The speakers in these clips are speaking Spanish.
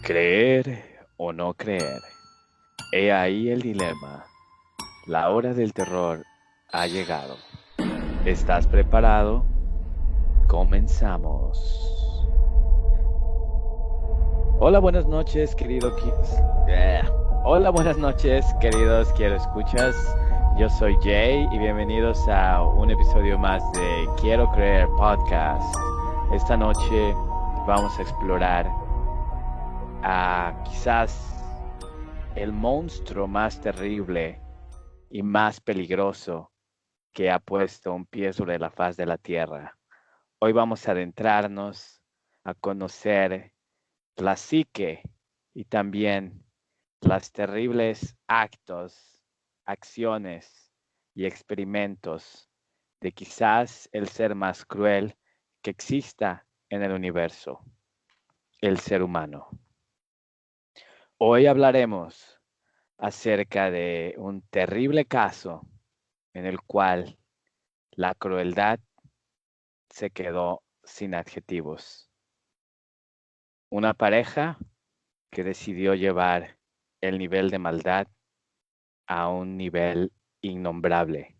Creer o no creer. He ahí el dilema. La hora del terror ha llegado. ¿Estás preparado? Comenzamos. Hola, buenas noches, Hola, buenas noches, queridos quiero escuchas. Yo soy Jay y bienvenidos a un episodio más de Quiero Creer Podcast. Esta noche vamos a explorar a quizás el monstruo más terrible y más peligroso que ha puesto un pie sobre la faz de la tierra. Hoy vamos a adentrarnos a conocer la psique y también los terribles actos, acciones y experimentos de quizás el ser más cruel que exista en el universo, el ser humano. Hoy hablaremos acerca de un terrible caso en el cual la crueldad se quedó sin adjetivos. Una pareja que decidió llevar el nivel de maldad a un nivel innombrable,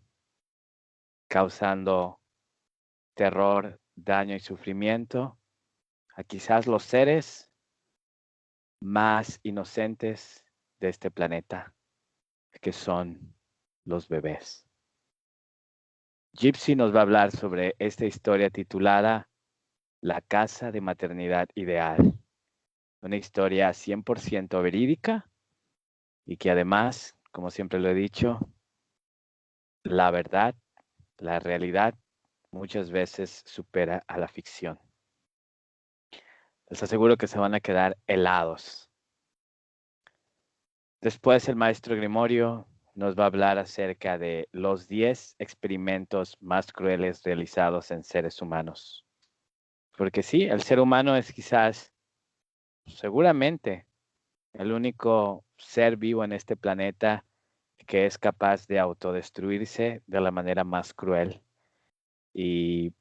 causando terror, daño y sufrimiento a quizás los seres más inocentes de este planeta, que son los bebés. Gypsy nos va a hablar sobre esta historia titulada La casa de maternidad ideal, una historia 100% verídica y que además, como siempre lo he dicho, la verdad, la realidad, muchas veces supera a la ficción. Les aseguro que se van a quedar helados. Después el maestro Grimorio nos va a hablar acerca de los 10 experimentos más crueles realizados en seres humanos. Porque sí, el ser humano es quizás, seguramente, el único ser vivo en este planeta que es capaz de autodestruirse de la manera más cruel. Y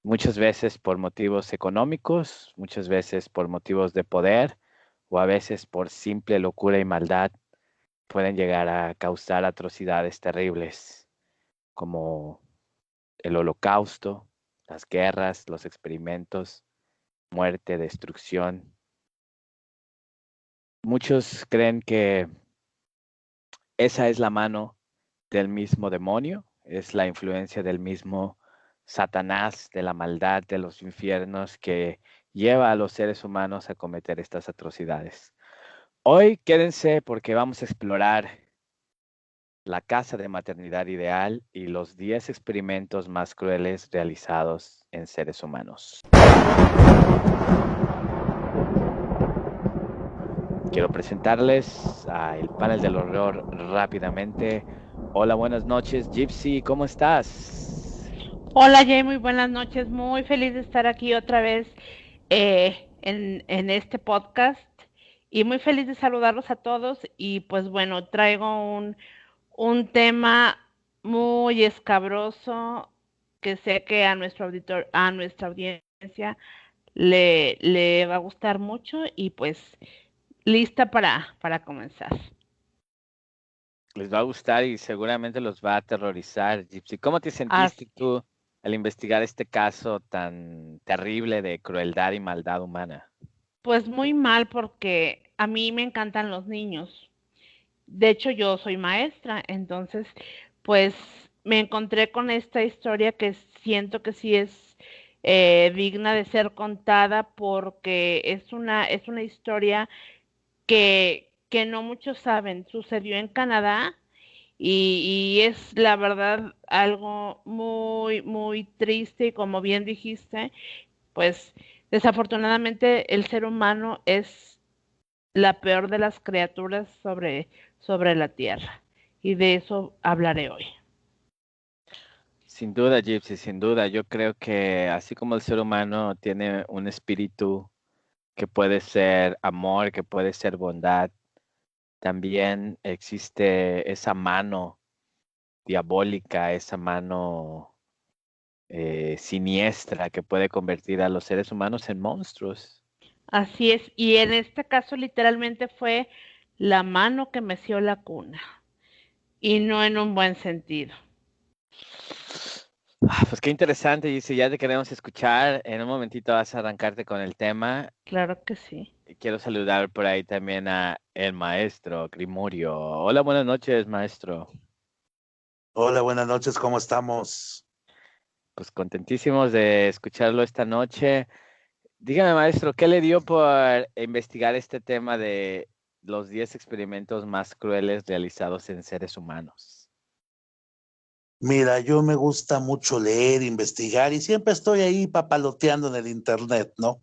muchas veces por motivos económicos, muchas veces por motivos de poder o a veces por simple locura y maldad pueden llegar a causar atrocidades terribles como el holocausto, las guerras, los experimentos, muerte, destrucción. Muchos creen que esa es la mano del mismo demonio, es la influencia del mismo Satanás, de la maldad, de los infiernos que lleva a los seres humanos a cometer estas atrocidades. Hoy quédense porque vamos a explorar la casa de maternidad ideal y los 10 experimentos más crueles realizados en seres humanos. Quiero presentarles al panel del horror rápidamente. Hola, buenas noches, Gypsy, ¿cómo estás? Hola Jay, muy buenas noches. Muy feliz de estar aquí otra vez en este podcast y muy feliz de saludarlos a todos. Y pues bueno, traigo un tema muy escabroso que sé que a nuestro auditor, a nuestra audiencia le va a gustar mucho y pues lista para comenzar. Les va a gustar y seguramente los va a aterrorizar, Gypsy. ¿Cómo te sentiste Así, tú al investigar este caso tan terrible de crueldad y maldad humana? pues muy mal porque a mí me encantan los niños. De hecho, yo soy maestra, entonces, pues me encontré con esta historia que siento que sí es digna de ser contada porque es una historia que no muchos saben. Sucedió en Canadá y es la verdad algo muy triste y como bien dijiste, pues desafortunadamente el ser humano es la peor de las criaturas sobre la tierra. Y de eso hablaré hoy. Sin duda, Gypsy, sin duda. Yo creo que así como el ser humano tiene un espíritu que puede ser amor, que puede ser bondad, también existe esa mano diabólica, esa mano siniestra que puede convertir a los seres humanos en monstruos. Así es, y en este caso literalmente fue la mano que meció la cuna, y no en un buen sentido. Pues qué interesante, y si ya te queremos escuchar, en un momentito vas a arrancarte con el tema. Claro que sí. Y quiero saludar por ahí también a el maestro Grimorio. Hola, buenas noches, maestro. Hola, buenas noches, ¿cómo estamos? Pues contentísimos de escucharlo esta noche. Dígame, maestro, ¿qué le dio por investigar este tema de los 10 experimentos más crueles realizados en seres humanos? Mira, yo me gusta mucho leer, investigar y siempre estoy ahí papaloteando en el internet, ¿no?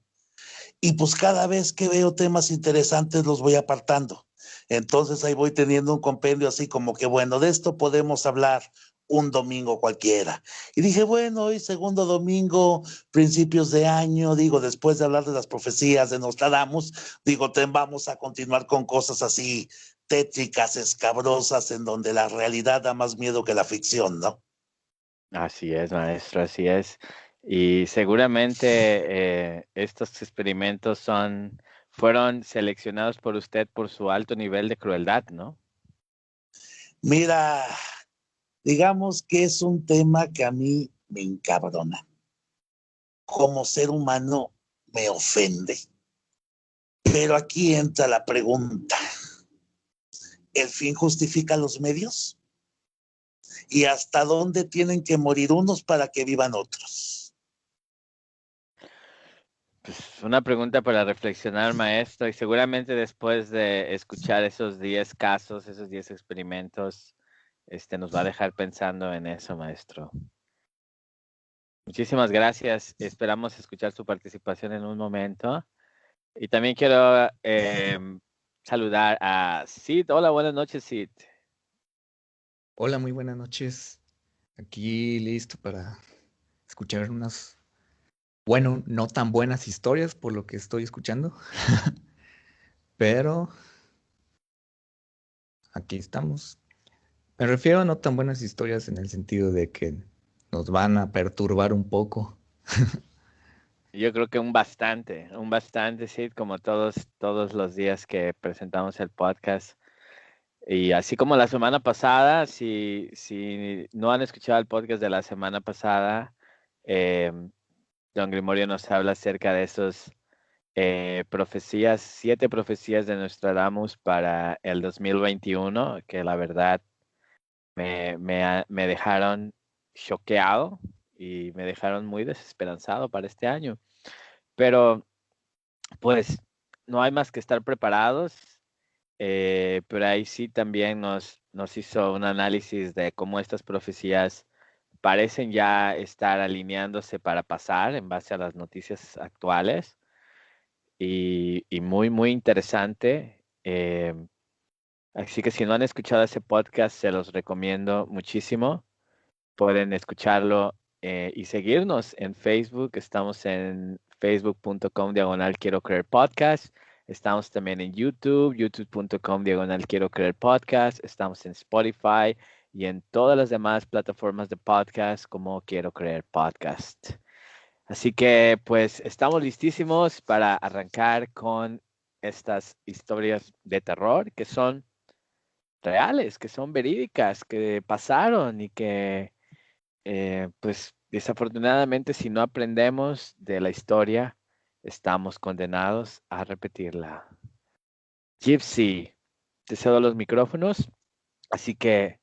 Y pues cada vez que veo temas interesantes los voy apartando. Entonces ahí voy teniendo un compendio así como que, bueno, de esto podemos hablar un domingo cualquiera. Y dije, bueno, hoy segundo domingo, principios de año, digo, después de hablar de las profecías de Nostradamus, digo, vamos a continuar con cosas así tétricas, escabrosas, en donde la realidad da más miedo que la ficción, ¿no? Así es, maestro, así es. Y seguramente estos experimentos fueron seleccionados por usted por su alto nivel de crueldad, ¿no? Mira, digamos que es un tema que a mí me encabrona. Como ser humano me ofende. Pero aquí entra la pregunta. ¿El fin justifica los medios? ¿Y hasta dónde tienen que morir unos para que vivan otros? Pues una pregunta para reflexionar, maestro, y seguramente después de escuchar esos 10 casos, esos 10 experimentos, nos va a dejar pensando en eso, maestro. Muchísimas gracias. Esperamos escuchar su participación en un momento. Y también quiero saludar a Sid. Hola, buenas noches, Sid. Hola, muy buenas noches. Aquí listo para escuchar unas, bueno, no tan buenas historias por lo que estoy escuchando, pero aquí estamos. Me refiero a no tan buenas historias en el sentido de que nos van a perturbar un poco. Yo creo que un bastante, Sid, como todos los días que presentamos el podcast. Y así como la semana pasada, si no han escuchado el podcast de la semana pasada, eh, Don Grimorio nos habla acerca de esos profecías, 7 profecías de Nostradamus para el 2021, que la verdad me dejaron choqueado y me dejaron muy desesperanzado para este año. Pero pues no hay más que estar preparados. Pero ahí sí también nos hizo un análisis de cómo estas profecías parecen ya estar alineándose para pasar en base a las noticias actuales y muy, muy interesante. Así que si no han escuchado ese podcast, se los recomiendo muchísimo. Pueden escucharlo y seguirnos en Facebook. Estamos en facebook.com/. Quiero creer podcast. Estamos también en YouTube, youtube.com/ Quiero creer podcast. Estamos en Spotify y en todas las demás plataformas de podcast como Quiero creer podcast. Así que pues estamos listísimos para arrancar con estas historias de terror que son reales, que son verídicas, que pasaron y que pues desafortunadamente si no aprendemos de la historia, estamos condenados a repetirla. Gypsy, te cedo los micrófonos, así que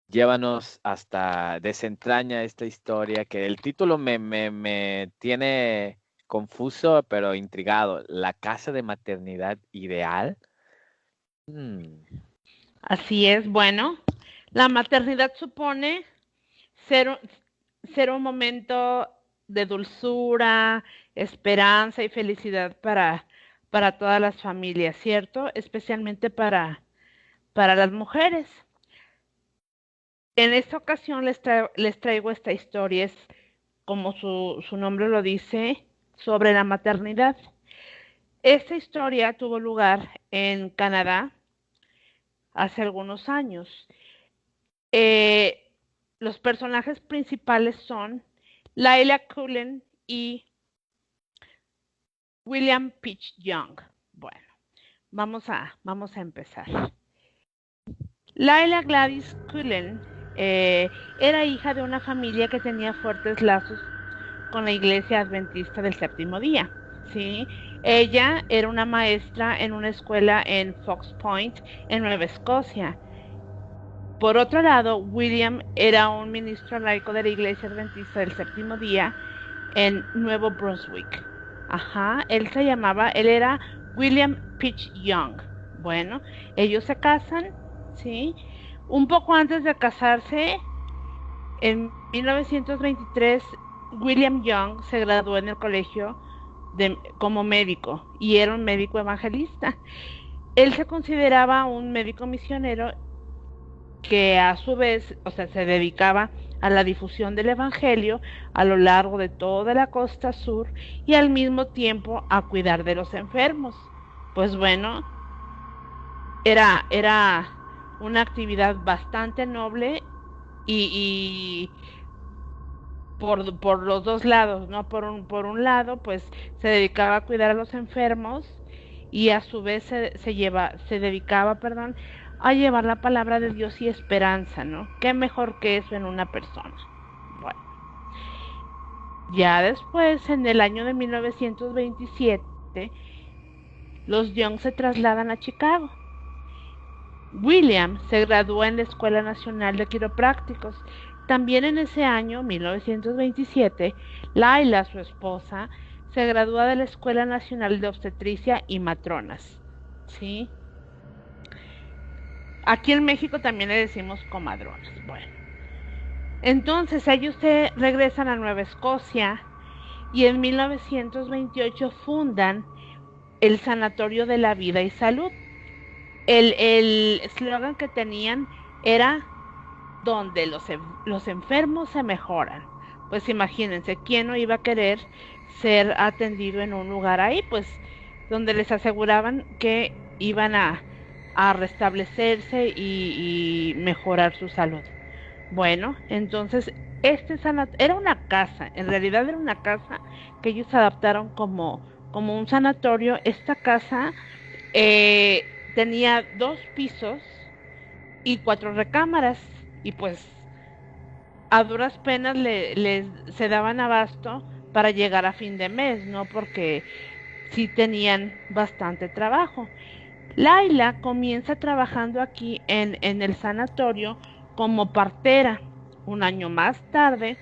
llévanos hasta desentraña esta historia, que el título me tiene confuso, pero intrigado. ¿La casa de maternidad ideal? Hmm. Así es, bueno, la maternidad supone ser, ser un momento de dulzura, esperanza y felicidad para todas las familias, ¿cierto? Especialmente para las mujeres. En esta ocasión les traigo esta historia, es como su nombre lo dice, sobre la maternidad. Esta historia tuvo lugar en Canadá hace algunos años. Eh, los personajes principales son Laila Cullen y William Peach Young. Bueno, vamos a empezar. Laila Gladys Cullen era hija de una familia que tenía fuertes lazos con la Iglesia Adventista del Séptimo Día. ¿Sí? Ella era una maestra en una escuela en Fox Point, en Nueva Escocia. Por otro lado, William era un ministro laico de la Iglesia Adventista del Séptimo Día en Nuevo Brunswick. Él era William Peach Young. Bueno, ellos se casan, ¿sí? Un poco antes de casarse, en 1923, William Young se graduó en el colegio como médico y era un médico evangelista. Él se consideraba un médico misionero que a su vez, se dedicaba a la difusión del evangelio a lo largo de toda la costa sur y al mismo tiempo a cuidar de los enfermos. Pues bueno, era una actividad bastante noble y por los dos lados, ¿no? Por un lado, pues se dedicaba a cuidar a los enfermos y a su vez se dedicaba, a llevar la palabra de Dios y esperanza, ¿no? ¿Qué mejor que eso en una persona? Bueno, ya después, en el año de 1927, los Young se trasladan a Chicago. William se graduó en la Escuela Nacional de Quiroprácticos. También en ese año, 1927, Laila, su esposa, se gradúa de la Escuela Nacional de Obstetricia y Matronas. ¿Sí? Aquí en México también le decimos comadronas. Bueno, entonces ellos se regresan a Nueva Escocia y en 1928 fundan el Sanatorio de la Vida y Salud. El eslogan que tenían era donde los enfermos se mejoran. Pues imagínense, ¿quién no iba a querer ser atendido en un lugar ahí? Pues donde les aseguraban que iban a restablecerse y mejorar su salud. Bueno, entonces era una casa, en realidad era una casa que ellos adaptaron como un sanatorio. Esta casa tenía 2 pisos y 4 recámaras y pues a duras penas se daban abasto para llegar a fin de mes, ¿no? Porque sí tenían bastante trabajo. Laila comienza trabajando aquí en el sanatorio como partera. Un año más tarde,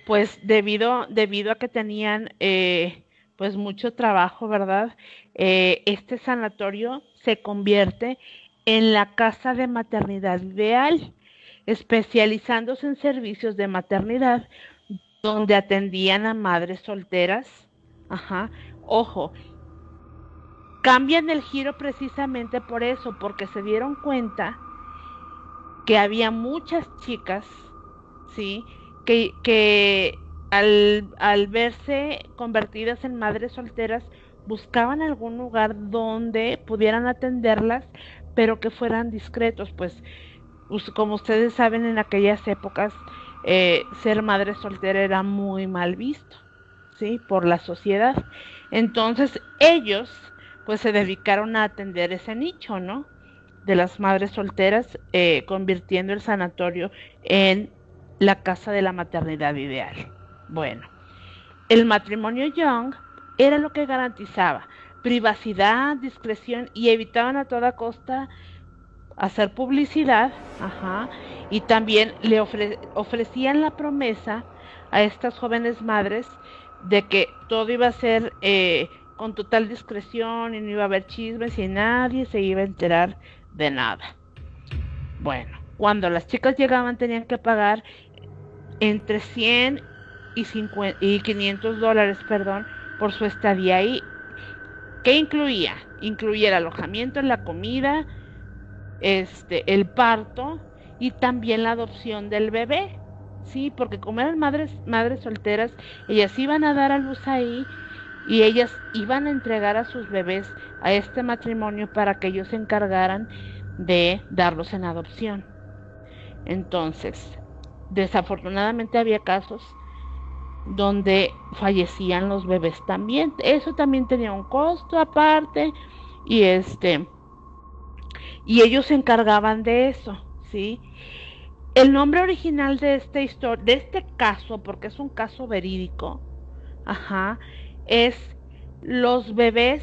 pues debido a que tenían pues mucho trabajo, ¿verdad? Este sanatorio se convierte en la casa de maternidad ideal, especializándose en servicios de maternidad, donde atendían a madres solteras. Ojo, cambian el giro precisamente por eso, porque se dieron cuenta que había muchas chicas, ¿sí? Que al verse convertidas en madres solteras, buscaban algún lugar donde pudieran atenderlas, pero que fueran discretos, pues como ustedes saben, en aquellas épocas ser madre soltera era muy mal visto, ¿sí? Por la sociedad. Entonces ellos pues se dedicaron a atender ese nicho, ¿no? De las madres solteras, convirtiendo el sanatorio en la casa de la maternidad ideal. Bueno, el matrimonio Young era lo que garantizaba privacidad, discreción y evitaban a toda costa hacer publicidad, y también le ofrecían la promesa a estas jóvenes madres de que todo iba a ser con total discreción y no iba a haber chismes y nadie se iba a enterar de nada. Bueno, cuando las chicas llegaban tenían que pagar entre 100 y $500, por su estadía ahí. ¿Qué incluía? Incluía el alojamiento, la comida, el parto y también la adopción del bebé, sí, porque como eran madres solteras, ellas iban a dar a luz ahí y ellas iban a entregar a sus bebés a este matrimonio para que ellos se encargaran de darlos en adopción. Entonces, desafortunadamente había casos donde fallecían los bebés también. Eso también tenía un costo aparte y y ellos se encargaban de eso, ¿sí? El nombre original de esta historia, de este caso, porque es un caso verídico, ajá, es los bebés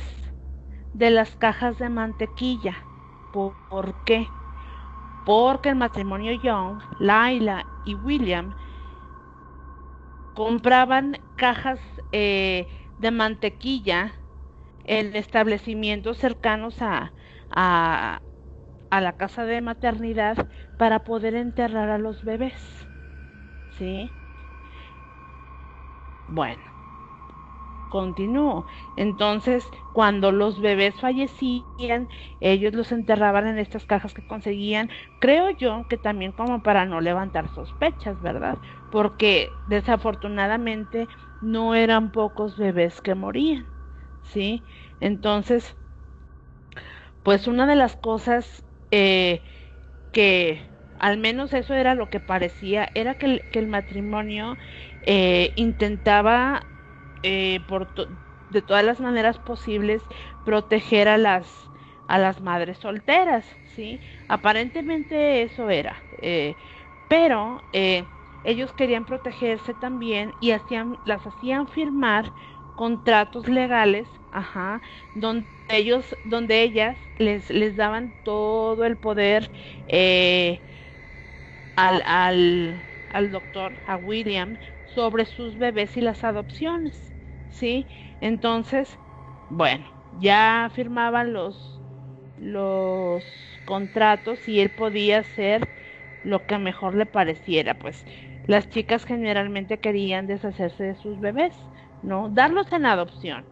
de las cajas de mantequilla. ¿Por qué? Porque el matrimonio Young, Laila y William, compraban cajas de mantequilla en establecimientos cercanos a, a la casa de maternidad para poder enterrar a los bebés, ¿sí? Bueno, continúo. Entonces, cuando los bebés fallecían, ellos los enterraban en estas cajas que conseguían, creo yo que también como para no levantar sospechas, ¿verdad? Porque desafortunadamente no eran pocos bebés que morían, ¿sí? Entonces, pues una de las cosas que al menos eso era lo que parecía, era que el matrimonio intentaba de todas las maneras posibles proteger a las madres solteras, ¿sí? Aparentemente eso era, pero ellos querían protegerse también y las hacían firmar contratos legales, ajá, donde ellas les daban todo el poder eh, al, al, al doctor, a William, sobre sus bebés y las adopciones, ¿sí? Entonces, bueno, ya firmaban los contratos y él podía hacer lo que mejor le pareciera, pues las chicas generalmente querían deshacerse de sus bebés, ¿no? Darlos en adopción.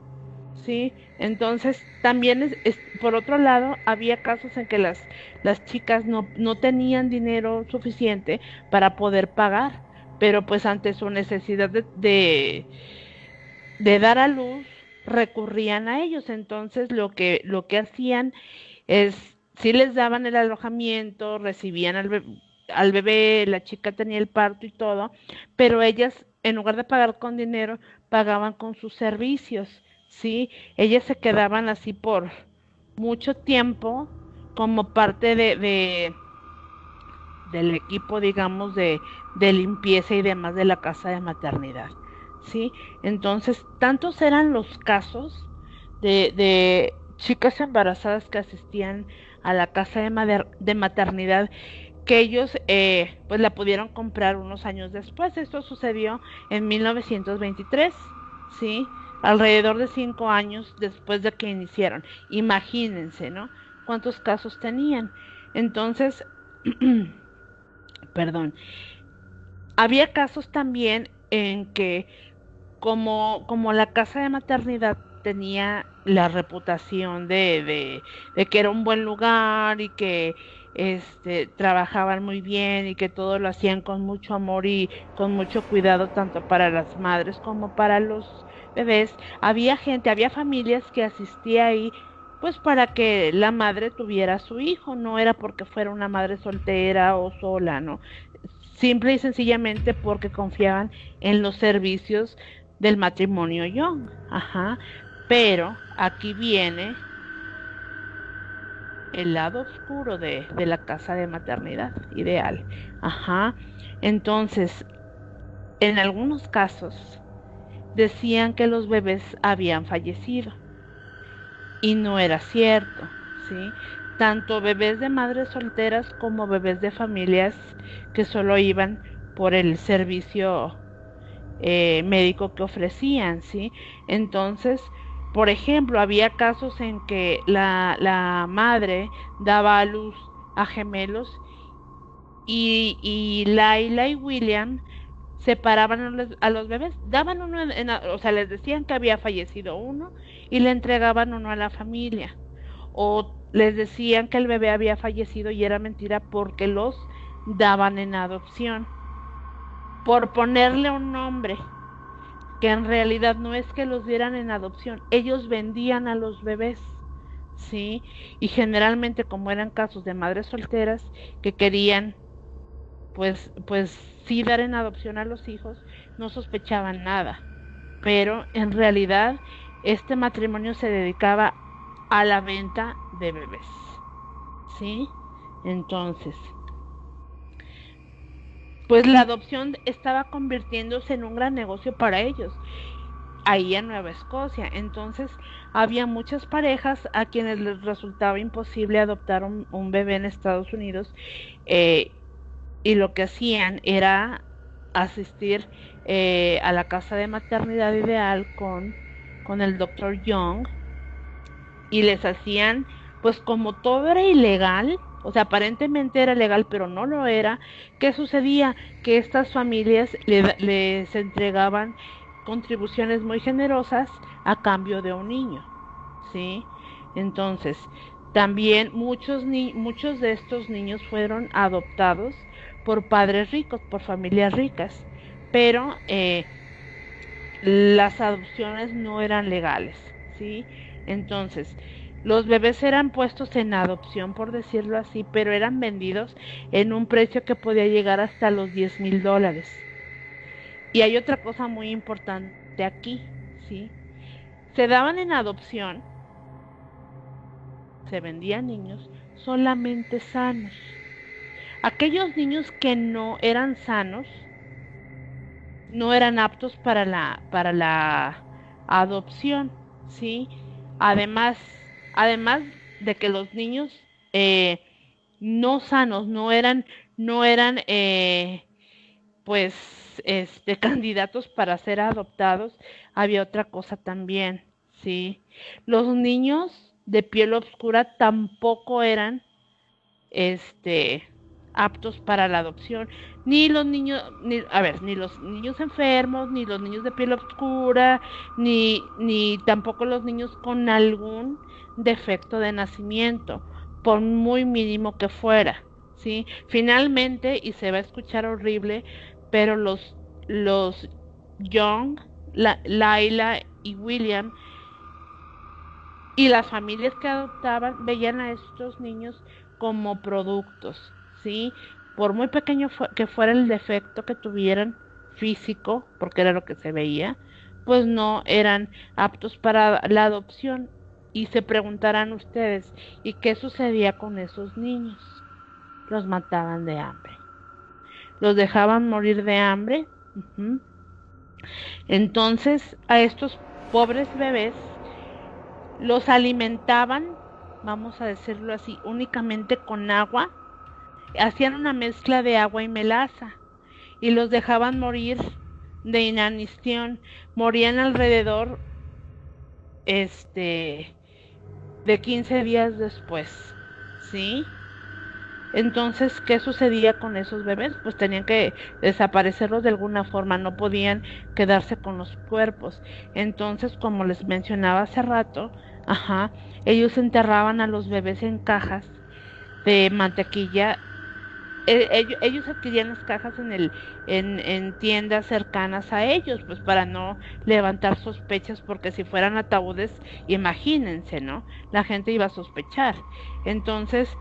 Sí, entonces también por otro lado, había casos en que las chicas no tenían dinero suficiente para poder pagar, pero pues ante su necesidad de dar a luz, recurrían a ellos. Entonces lo que hacían es, sí les daban el alojamiento, recibían al bebé, la chica tenía el parto y todo, pero ellas, en lugar de pagar con dinero, pagaban con sus servicios, ¿sí? Ellas se quedaban así por mucho tiempo como parte del equipo, digamos, de limpieza y demás de la casa de maternidad, ¿sí? Entonces, tantos eran los casos de chicas embarazadas que asistían a la casa de maternidad que ellos pues la pudieron comprar unos años después. Esto sucedió en 1923, ¿sí? Alrededor de 5 años después de que iniciaron. Imagínense, ¿no? ¿Cuántos casos tenían? Entonces, perdón, había casos también en que como la casa de maternidad tenía la reputación de que era un buen lugar y que trabajaban muy bien y que todo lo hacían con mucho amor y con mucho cuidado tanto para las madres como para los bebés, había familias que asistía ahí pues para que la madre tuviera a su hijo, no era porque fuera una madre soltera o sola, ¿no? Simple y sencillamente porque confiaban en los servicios del matrimonio Young. Ajá. Pero aquí viene el lado oscuro de la casa de maternidad ideal. Ajá. Entonces, en algunos casos decían que los bebés habían fallecido y no era cierto, ¿sí? Tanto bebés de madres solteras como bebés de familias que solo iban por el servicio médico que ofrecían, ¿sí? Entonces, por ejemplo, había casos en que la madre daba a luz a gemelos y Laila y William separaban a los bebés, daban uno, o sea, les decían que había fallecido uno y le entregaban uno a la familia. O les decían que el bebé había fallecido y era mentira porque los daban en adopción. Por ponerle un nombre, que en realidad no es que los dieran en adopción, ellos vendían a los bebés, ¿sí? Y generalmente como eran casos de madres solteras que querían pues sí dar en adopción a los hijos, no sospechaban nada, pero en realidad este matrimonio se dedicaba a la venta de bebés, ¿sí? Entonces, pues la adopción estaba convirtiéndose en un gran negocio para ellos, ahí en Nueva Escocia. Entonces, había muchas parejas a quienes les resultaba imposible adoptar un bebé en Estados Unidos, eh, y lo que hacían era asistir a la casa de maternidad ideal con el doctor Young, y les hacían, pues como todo era ilegal, o sea, aparentemente era legal, pero no lo era. ¿Qué sucedía? Que estas familias les entregaban contribuciones muy generosas a cambio de un niño, ¿sí? Entonces, también muchos de estos niños fueron adoptados por padres ricos, por familias ricas, pero las adopciones no eran legales, ¿sí? Entonces, los bebés eran puestos en adopción, por decirlo así, pero eran vendidos en un precio que podía llegar hasta los $10,000. Y hay otra cosa muy importante aquí, ¿sí? Se daban en adopción, se vendían niños solamente sanos. Aquellos niños que no eran sanos no eran aptos para la adopción, ¿sí? Además, además de que los niños eh, no sanos no eran pues candidatos para ser adoptados, había otra cosa también, ¿sí? Los niños de piel oscura tampoco eran este aptos para la adopción, ni los niños, ni los niños enfermos, ni los niños de piel oscura, ni tampoco los niños con algún defecto de nacimiento, por muy mínimo que fuera, ¿sí? Finalmente, y se va a escuchar horrible, pero los Young, Laila y William y las familias que adoptaban veían a estos niños como productos, ¿sí? Por muy pequeño que fuera el defecto que tuvieran físico, porque era lo que se veía, pues no eran aptos para la adopción. Y se preguntarán ustedes, ¿y qué sucedía con esos niños? Los mataban de hambre. Los dejaban morir de hambre. Uh-huh. Entonces, a estos pobres bebés los alimentaban, vamos a decirlo así, únicamente con agua. Hacían una mezcla de agua y melaza y los dejaban morir de inanición. Morían alrededor de 15 días después, ¿sí? Entonces, ¿qué sucedía con esos bebés? Pues tenían que desaparecerlos de alguna forma, no podían quedarse con los cuerpos. Entonces, como les mencionaba hace rato, ajá, ellos enterraban a los bebés en cajas de mantequilla. Ellos adquirían las cajas en tiendas cercanas a ellos, pues para no levantar sospechas, porque si fueran ataúdes, imagínense, ¿no? La gente iba a sospechar. Entonces,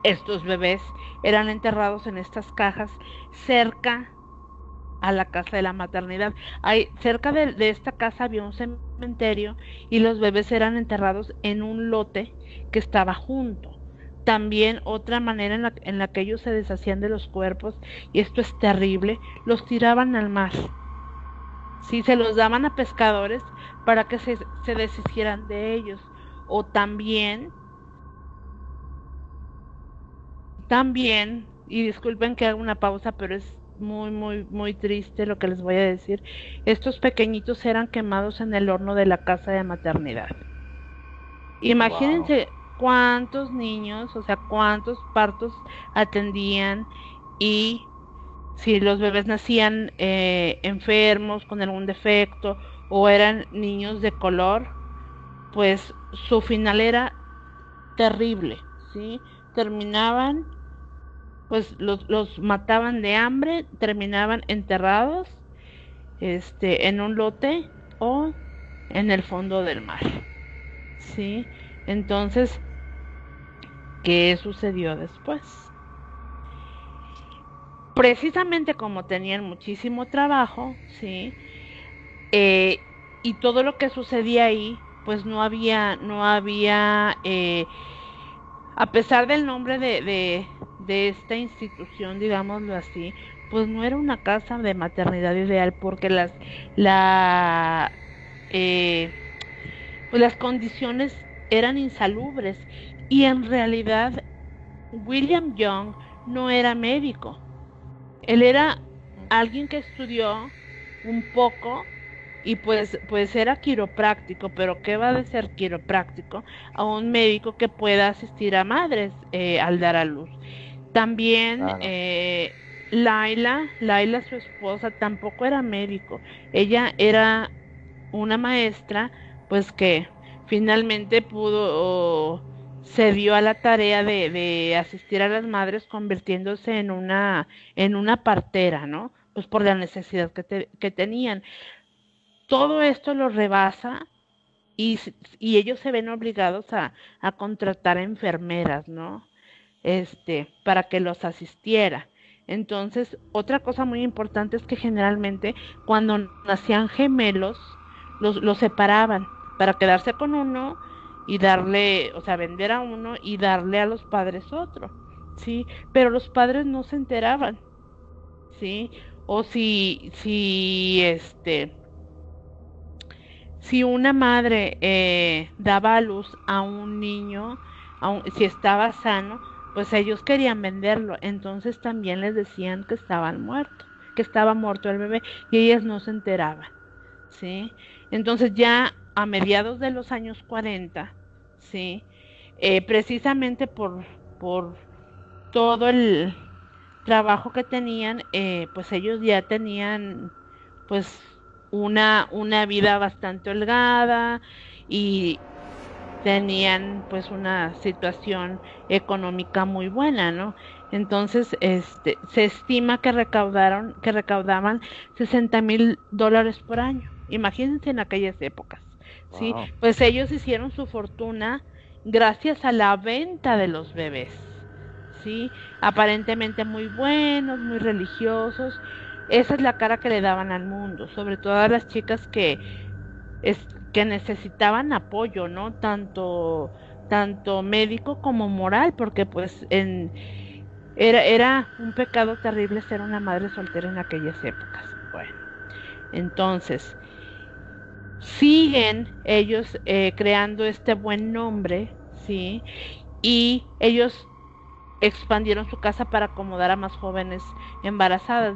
estos bebés eran enterrados en estas cajas cerca a la casa de la maternidad. Cerca de esta casa había un cementerio y los bebés eran enterrados en un lote que estaba junto. También otra manera en la que ellos se deshacían de los cuerpos, y esto es terrible, los tiraban al mar. Sí, se los daban a pescadores para que se deshicieran de ellos. O también, y disculpen que haga una pausa, pero es muy, muy, muy triste lo que les voy a decir. Estos pequeñitos eran quemados en el horno de la casa de maternidad. Imagínense cuántos niños, o sea, cuántos partos atendían, y si los bebés nacían enfermos, con algún defecto, o eran niños de color, pues su final era terrible, ¿sí? Terminaban, pues los mataban de hambre, terminaban enterrados en un lote o en el fondo del mar, ¿sí? Entonces, ¿qué sucedió después? precisamente como tenían muchísimo trabajo, ¿sí? Y todo lo que sucedía ahí, pues no había, a pesar del nombre de esta institución, digámoslo así, pues no era una casa de maternidad ideal porque la, eh, pues las condiciones eran insalubres y en realidad William Young no era médico. Él era alguien que estudió un poco y pues era quiropráctico, pero ¿qué va de ser quiropráctico a un médico que pueda asistir a madres al dar a luz? También Claro. Laila, su esposa, tampoco era médico. Ella era una maestra, pues que finalmente se dio a la tarea de asistir a las madres convirtiéndose en una partera, ¿no? Pues por la necesidad que tenían. Todo esto lo rebasa y, y ellos se ven obligados a contratar enfermeras, ¿no? Para que los asistiera. Entonces, otra cosa muy importante es que generalmente cuando nacían gemelos, los separaban para quedarse con uno y darle, o sea, vender a uno y darle a los padres otro, ¿sí? Pero los padres no se enteraban, ¿sí? O si una madre daba a luz a un niño, si estaba sano, pues ellos querían venderlo, entonces también les decían que estaban muertos, que estaba muerto el bebé y ellas no se enteraban, ¿sí? Entonces ya a mediados de los años 40, ¿sí? Precisamente por todo el trabajo que tenían, pues ellos ya tenían pues una vida bastante holgada y tenían pues una situación económica muy buena, ¿no? Entonces, se estima que recaudaban $60,000 por año. Imagínense en aquellas épocas, ¿sí? Wow. Pues ellos hicieron su fortuna gracias a la venta de los bebés, ¿sí? Aparentemente muy buenos, muy religiosos. Esa es la cara que le daban al mundo, sobre todo a las chicas que necesitaban apoyo, ¿no? Tanto médico como moral, porque pues era un pecado terrible ser una madre soltera en aquellas épocas. Bueno, entonces, siguen ellos creando este buen nombre, ¿sí? Y ellos expandieron su casa para acomodar a más jóvenes embarazadas.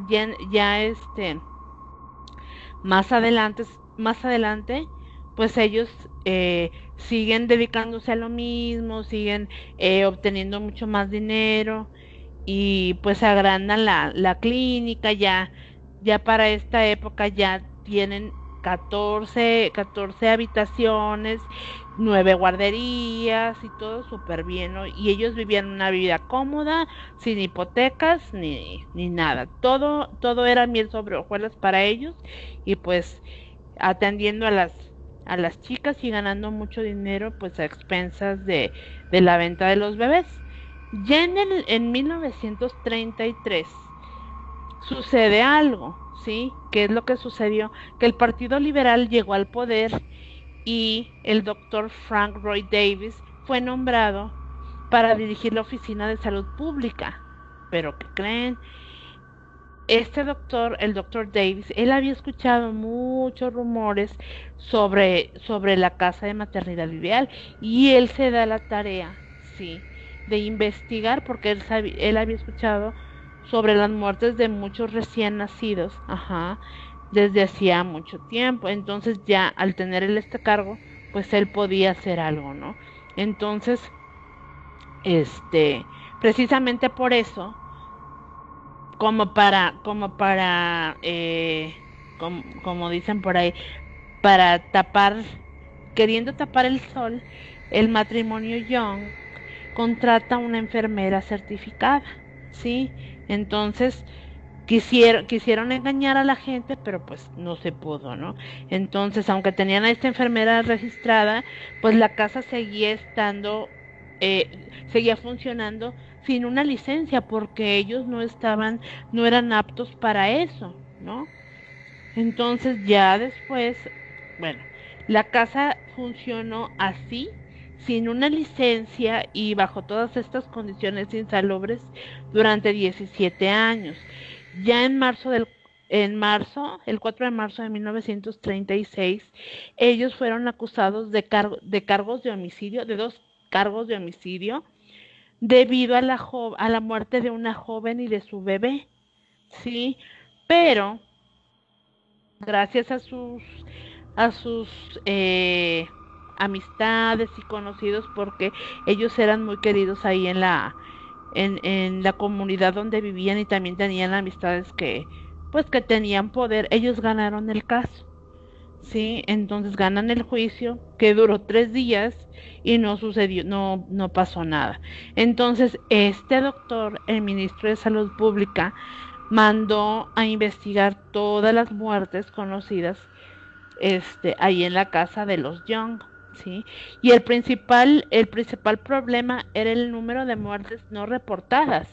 Más adelante, más adelante, pues ellos siguen dedicándose a lo mismo, siguen obteniendo mucho más dinero y pues agrandan la clínica, ya para esta época ya tienen 14 habitaciones, 9 guarderías y todo súper bien, ¿no? Y ellos vivían una vida cómoda, sin hipotecas ni nada. Todo era miel sobre hojuelas para ellos y pues atendiendo a las chicas y ganando mucho dinero pues a expensas de la venta de los bebés. Ya en 1933 sucede algo, ¿sí? ¿Qué es lo que sucedió? Que el Partido Liberal llegó al poder y el doctor Frank Roy Davis fue nombrado para dirigir la Oficina de Salud Pública. Pero ¿qué creen? Este doctor, el doctor Davis, él había escuchado muchos rumores sobre la casa de maternidad ideal y él se da la tarea, sí, de investigar porque él había escuchado sobre las muertes de muchos recién nacidos, ajá, desde hacía mucho tiempo. Entonces ya al tener él este cargo, pues él podía hacer algo, ¿no? Entonces, este, precisamente por eso como dicen por ahí, para queriendo tapar el sol, el matrimonio Young contrata una enfermera certificada, ¿sí? Entonces, quisieron engañar a la gente, pero pues no se pudo, ¿no? Entonces, aunque tenían a esta enfermera registrada, pues la casa seguía funcionando sin una licencia, porque ellos no eran aptos para eso, ¿no? Entonces ya después, bueno, la casa funcionó así, sin una licencia y bajo todas estas condiciones insalubres durante 17 años. Ya el 4 de marzo de 1936, ellos fueron acusados de cargos de homicidio, de 2 cargos de homicidio, debido a la muerte de una joven y de su bebé, ¿sí? Pero gracias a sus amistades y conocidos, porque ellos eran muy queridos ahí en la comunidad donde vivían, y también tenían amistades que tenían poder. Ellos ganaron el caso, sí. Entonces ganan el juicio, que duró 3 días y no pasó nada. Entonces este doctor, el ministro de Salud Pública, mandó a investigar todas las muertes conocidas ahí en la casa de los Young, ¿sí? Y el principal problema era el número de muertes no reportadas,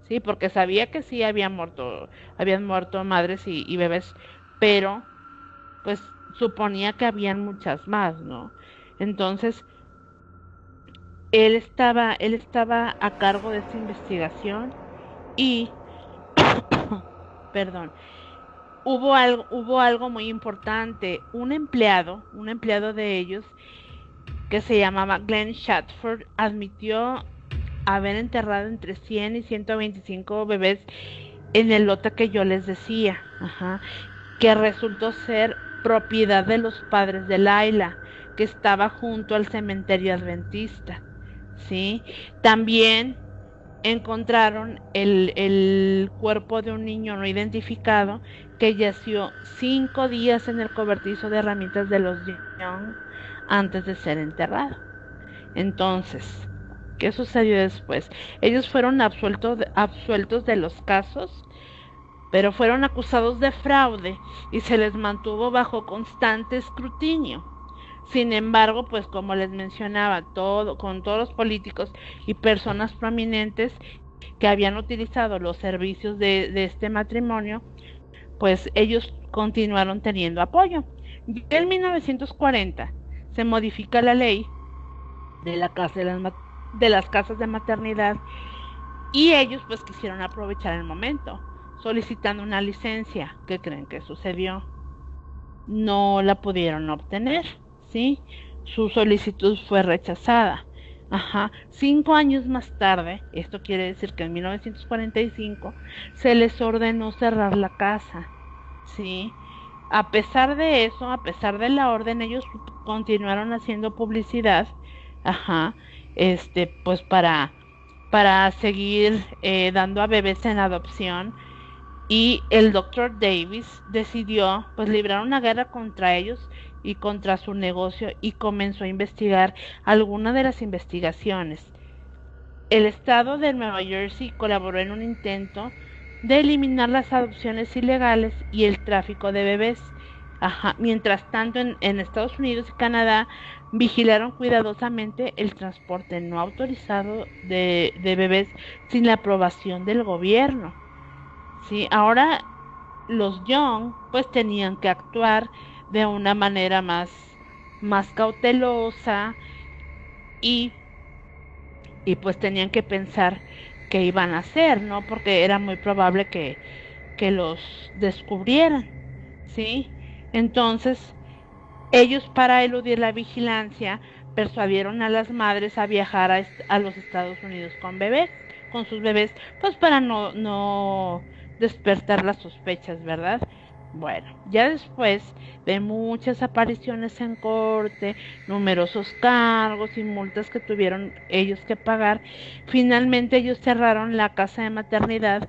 ¿sí? Porque sabía que sí habían muerto madres y bebés, pero pues suponía que habían muchas más, ¿no? Entonces, él estaba a cargo de esta investigación y, perdón, hubo algo muy importante. Un empleado de ellos, que se llamaba Glenn Shatford, admitió haber enterrado entre 100 y 125 bebés en el lote que yo les decía, ajá, que resultó ser propiedad de los padres de Laila, que estaba junto al cementerio adventista, ¿sí? También encontraron el cuerpo de un niño no identificado que yació 5 días en el cobertizo de herramientas de los Young antes de ser enterrado. Entonces, ¿qué sucedió después? Ellos fueron absueltos de los casos, pero fueron acusados de fraude y se les mantuvo bajo constante escrutinio. Sin embargo, pues como les mencionaba, con todos los políticos y personas prominentes que habían utilizado los servicios de este matrimonio, pues ellos continuaron teniendo apoyo. Y en 1940 se modifica la ley de las casas de maternidad, y ellos pues quisieron aprovechar el momento, solicitando una licencia. ¿Qué creen que sucedió? No la pudieron obtener, ¿sí? Su solicitud fue rechazada. Ajá. 5 años más tarde, esto quiere decir que en 1945 se les ordenó cerrar la casa, ¿sí? A pesar de eso, a pesar de la orden, ellos continuaron haciendo publicidad, ajá, pues para seguir dando a bebés en adopción. Y el doctor Davis decidió pues librar una guerra contra ellos y contra su negocio, y comenzó a investigar algunas de las investigaciones. El estado de Nueva Jersey colaboró en un intento de eliminar las adopciones ilegales y el tráfico de bebés. Ajá. Mientras tanto, en Estados Unidos y Canadá vigilaron cuidadosamente el transporte no autorizado de bebés sin la aprobación del gobierno. Sí, ahora los Young pues tenían que actuar de una manera más cautelosa, y, y pues tenían que pensar qué iban a hacer, ¿no? Porque era muy probable que los descubrieran, ¿sí? Entonces, ellos, para eludir la vigilancia, persuadieron a las madres a viajar a los Estados Unidos con sus bebés, pues para no despertar las sospechas, ¿verdad? Bueno, ya después de muchas apariciones en corte, numerosos cargos y multas que tuvieron ellos que pagar, finalmente ellos cerraron la casa de maternidad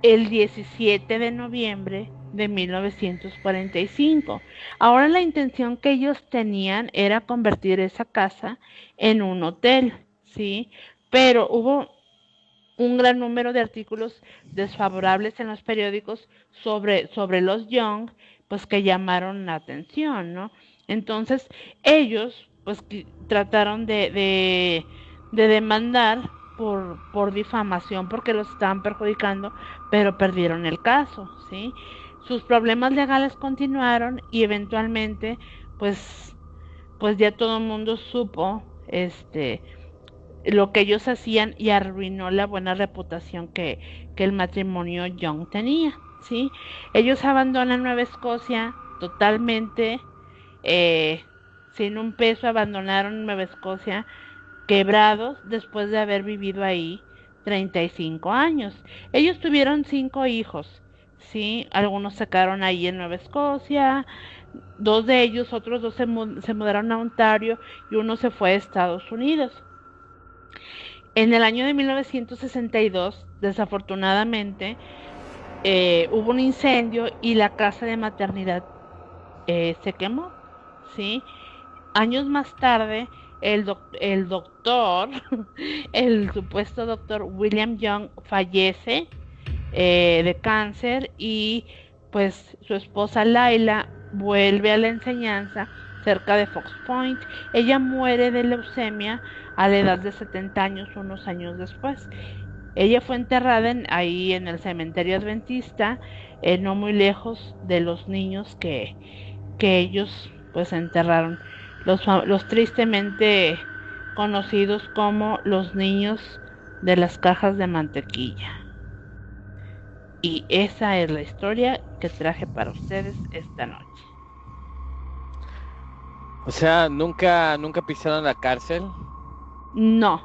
el 17 de noviembre de 1945. Ahora la intención que ellos tenían era convertir esa casa en un hotel, ¿sí? Pero hubo un gran número de artículos desfavorables en los periódicos sobre los Young, pues que llamaron la atención, ¿no? Entonces ellos pues trataron de demandar por difamación porque los estaban perjudicando, pero perdieron el caso, ¿sí? Sus problemas legales continuaron y eventualmente, pues, pues ya todo el mundo supo, lo que ellos hacían y arruinó la buena reputación que el matrimonio Young tenía, ¿sí? Ellos abandonan Nueva Escocia totalmente, eh, sin un peso, abandonaron Nueva Escocia quebrados después de haber vivido ahí 35 años. Ellos tuvieron 5 hijos, ¿sí? Algunos se quedaron ahí en Nueva Escocia, dos de ellos, otros dos se mudaron a Ontario y uno se fue a Estados Unidos. En el año de 1962, desafortunadamente, hubo un incendio y la casa de maternidad se quemó, ¿sí? Años más tarde, el doctor, el supuesto doctor William Young fallece de cáncer y pues su esposa Laila vuelve a la enseñanza cerca de Fox Point. Ella muere de leucemia a la edad de 70 años, unos años después. Ella fue enterrada ahí en el cementerio adventista, no muy lejos de los niños que ellos pues enterraron, los tristemente conocidos como los niños de las cajas de mantequilla. Y esa es la historia que traje para ustedes esta noche. O sea, nunca pisaron la cárcel. No,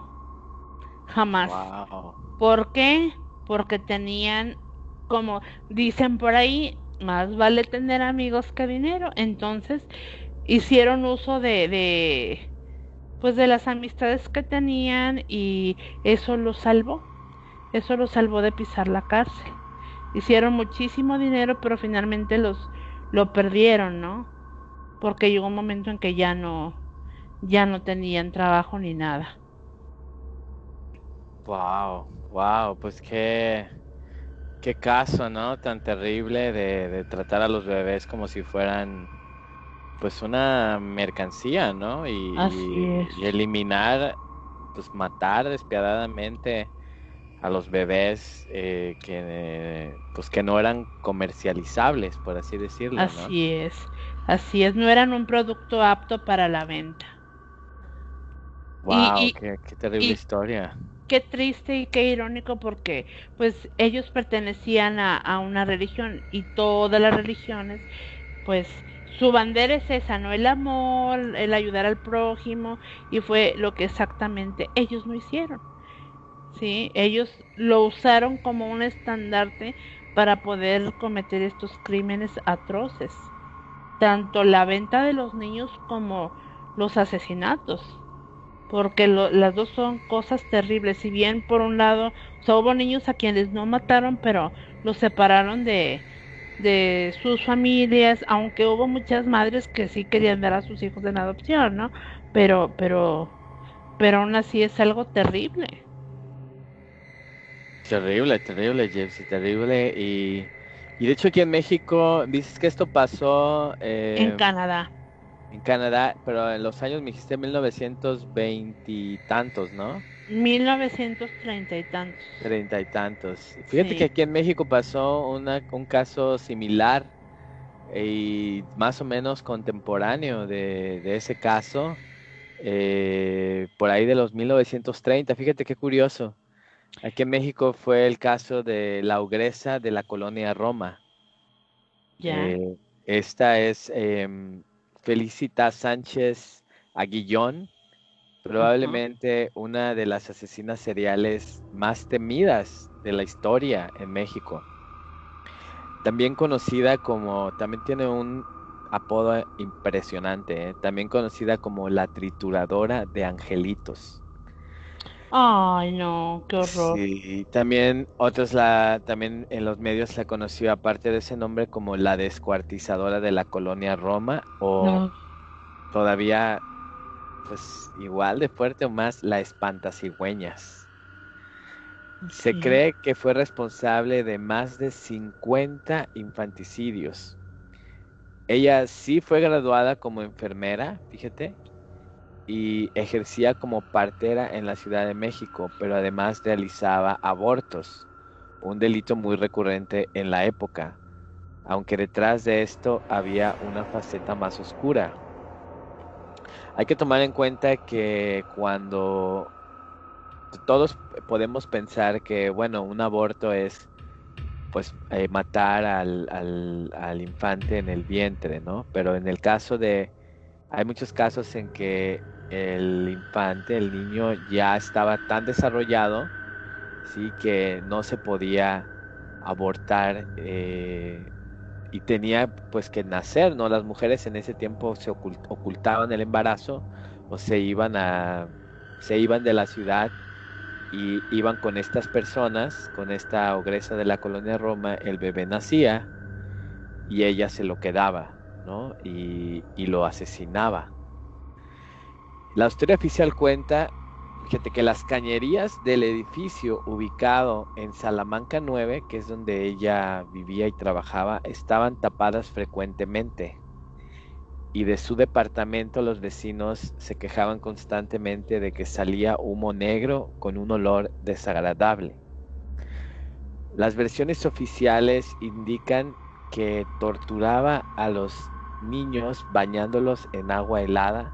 jamás. Wow. ¿Por qué? Porque tenían, como dicen por ahí, más vale tener amigos que dinero. Entonces hicieron uso pues de las amistades que tenían y eso los salvó. Eso los salvó de pisar la cárcel. Hicieron muchísimo dinero, pero finalmente lo perdieron, ¿no? Porque llegó un momento en que ya no tenían trabajo ni nada. Wow, pues qué caso, ¿no? Tan terrible de tratar a los bebés como si fueran pues una mercancía, ¿no? Así es. Y eliminar, pues matar despiadadamente a los bebés pues que no eran comercializables, por así decirlo, ¿no? Así es, no eran un producto apto para la venta. Wow, Y, qué terrible y historia. qué triste y qué irónico porque pues ellos pertenecían a una religión y todas las religiones pues su bandera es esa, ¿no? El amor, el ayudar al prójimo y fue lo que exactamente ellos no hicieron. ¿Sí? Ellos lo usaron como un estandarte para poder cometer estos crímenes atroces, tanto la venta de los niños como los asesinatos, porque las dos son cosas terribles. Si bien por un lado, o sea, hubo niños a quienes no mataron, pero los separaron de sus familias, aunque hubo muchas madres que sí querían dar a sus hijos en adopción, ¿no? Pero aún así es algo terrible. Terrible, Jeffsy, terrible. Y de hecho aquí en México, dices que esto pasó En Canadá. en Canadá, pero en los años me dijiste 1920 y tantos, ¿no? 1930 y tantos. 30 y tantos. Fíjate que Sí, aquí en México pasó un caso similar y más o menos contemporáneo de ese caso, por ahí de los 1930. Fíjate qué curioso. Aquí en México fue el caso de la ogresa de la colonia Roma. ya. Esta es Felicita Sánchez Aguillón, Ajá. probablemente una de las asesinas seriales más temidas de la historia en México. También conocida como, también tiene un apodo impresionante, también conocida como la trituradora de angelitos. Ay, no, qué horror. Sí, también también en los medios la conoció aparte de ese nombre como la descuartizadora de la colonia Roma o No, todavía pues igual de fuerte o más la espantacigüeñas. Se sí. cree que fue responsable de más de 50 infanticidios. Ella sí fue graduada como enfermera, fíjate, y ejercía como partera en la Ciudad de México, pero además realizaba abortos, un delito muy recurrente en la época, aunque detrás de esto había una faceta más oscura. Hay que tomar en cuenta que cuando todos podemos pensar que, bueno, un aborto es pues matar al infante en el vientre, ¿no? Pero en el caso de, hay muchos casos en que el infante, el niño ya estaba tan desarrollado, sí, que no se podía abortar y tenía pues que nacer, ¿no? Las mujeres en ese tiempo se ocultaban el embarazo o se iban de la ciudad y iban con estas personas, con esta ogresa de la colonia Roma, el bebé nacía y ella se lo quedaba, ¿no? Y lo asesinaba. La historia oficial cuenta, fíjate, que las cañerías del edificio ubicado en Salamanca 9, que es donde ella vivía y trabajaba, estaban tapadas frecuentemente. Y de su departamento los vecinos se quejaban constantemente de que salía humo negro con un olor desagradable. Las versiones oficiales indican que torturaba a los niños bañándolos en agua helada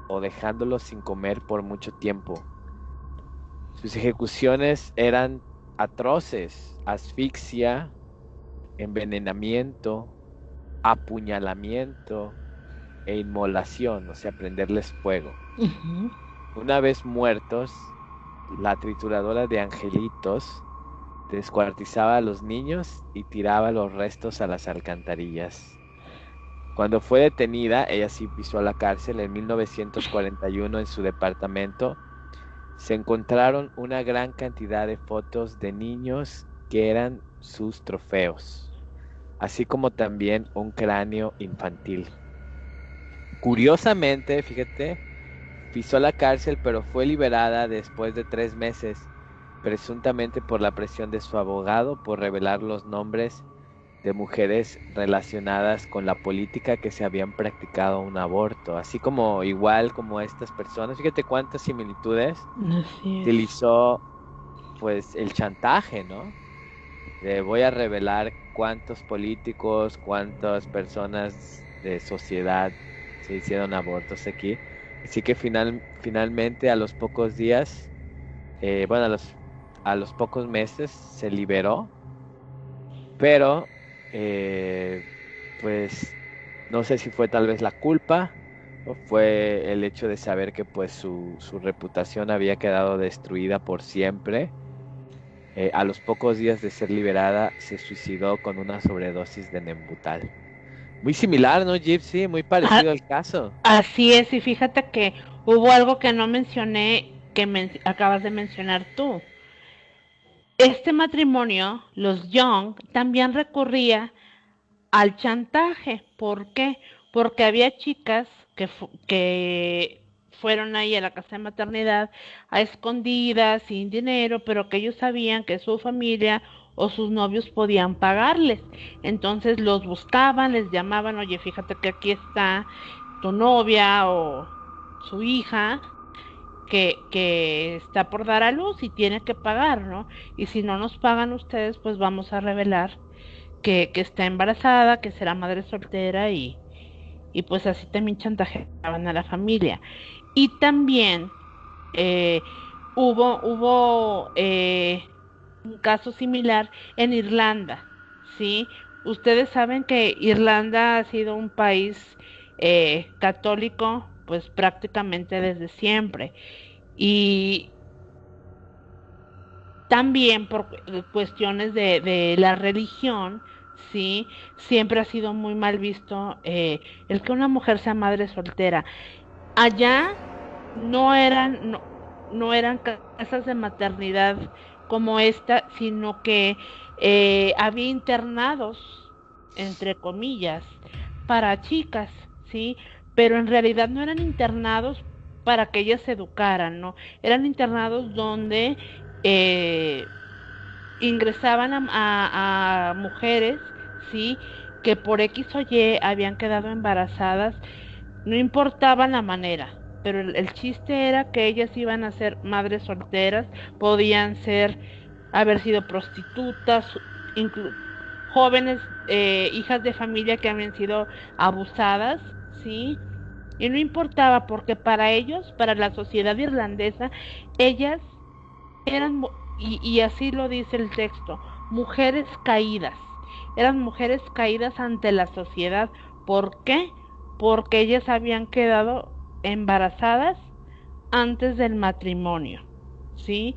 o dejándolos sin comer por mucho tiempo. Sus ejecuciones eran atroces: asfixia, envenenamiento, apuñalamiento e inmolación, o sea, prenderles fuego. Ujú. Una vez muertos, la trituradora de angelitos descuartizaba a los niños y tiraba los restos a las alcantarillas. Cuando fue detenida, ella sí pisó a la cárcel en 1941 en su departamento. Se encontraron una gran cantidad de fotos de niños que eran sus trofeos, así como también un cráneo infantil. Curiosamente, fíjate, pisó la cárcel, pero fue liberada después de 3 meses, presuntamente por la presión de su abogado por revelar los nombres de mujeres relacionadas con la política que se habían practicado un aborto, así como igual como estas personas. Fíjate cuántas similitudes. Así es. Utilizó pues el chantaje, ¿no? De voy a revelar cuántos políticos, cuántas personas de sociedad se hicieron abortos aquí. Así que finalmente a los pocos días, bueno, a los pocos meses se liberó, pero pues no sé si fue tal vez la culpa o fue el hecho de saber que pues su reputación había quedado destruida por siempre. A los pocos días de ser liberada, se suicidó con una sobredosis de Nembutal. Muy similar, ¿no, Gypsy? Muy parecido al caso. Así es, y fíjate que hubo algo que no mencioné, que acabas de mencionar tú. Este matrimonio, los Young, también recurría al chantaje. ¿Por qué? Porque había chicas que fueron ahí a la casa de maternidad a escondidas, sin dinero, pero que ellos sabían que su familia o sus novios podían pagarles. Entonces los buscaban, les llamaban, oye, fíjate que aquí está tu novia o su hija que está por dar a luz y tiene que pagar, ¿no? Y si no nos pagan ustedes, pues vamos a revelar que está embarazada, que será madre soltera y pues así también chantajeaban a la familia. Y también eh, hubo un caso similar en Irlanda, ¿sí? Ustedes saben que Irlanda ha sido un país católico pues prácticamente desde siempre y también por cuestiones de la religión, sí, siempre ha sido muy mal visto el que una mujer sea madre soltera. Allá no eran casas de maternidad como esta, sino que había internados, entre comillas, para chicas, ¿sí? Pero en realidad no eran internados para que ellas se educaran, ¿no? Eran internados donde eh, ingresaban a mujeres, ¿sí? Que por X o Y habían quedado embarazadas, no importaba la manera, pero el chiste era que ellas iban a ser madres solteras, podían haber sido prostitutas, jóvenes, hijas de familia que habían sido abusadas, ¿sí? Y no importaba porque para ellos, para la sociedad irlandesa, ellas eran, y así lo dice el texto, mujeres caídas. Eran mujeres caídas ante la sociedad. ¿Por qué? Porque ellas habían quedado embarazadas antes del matrimonio, ¿sí?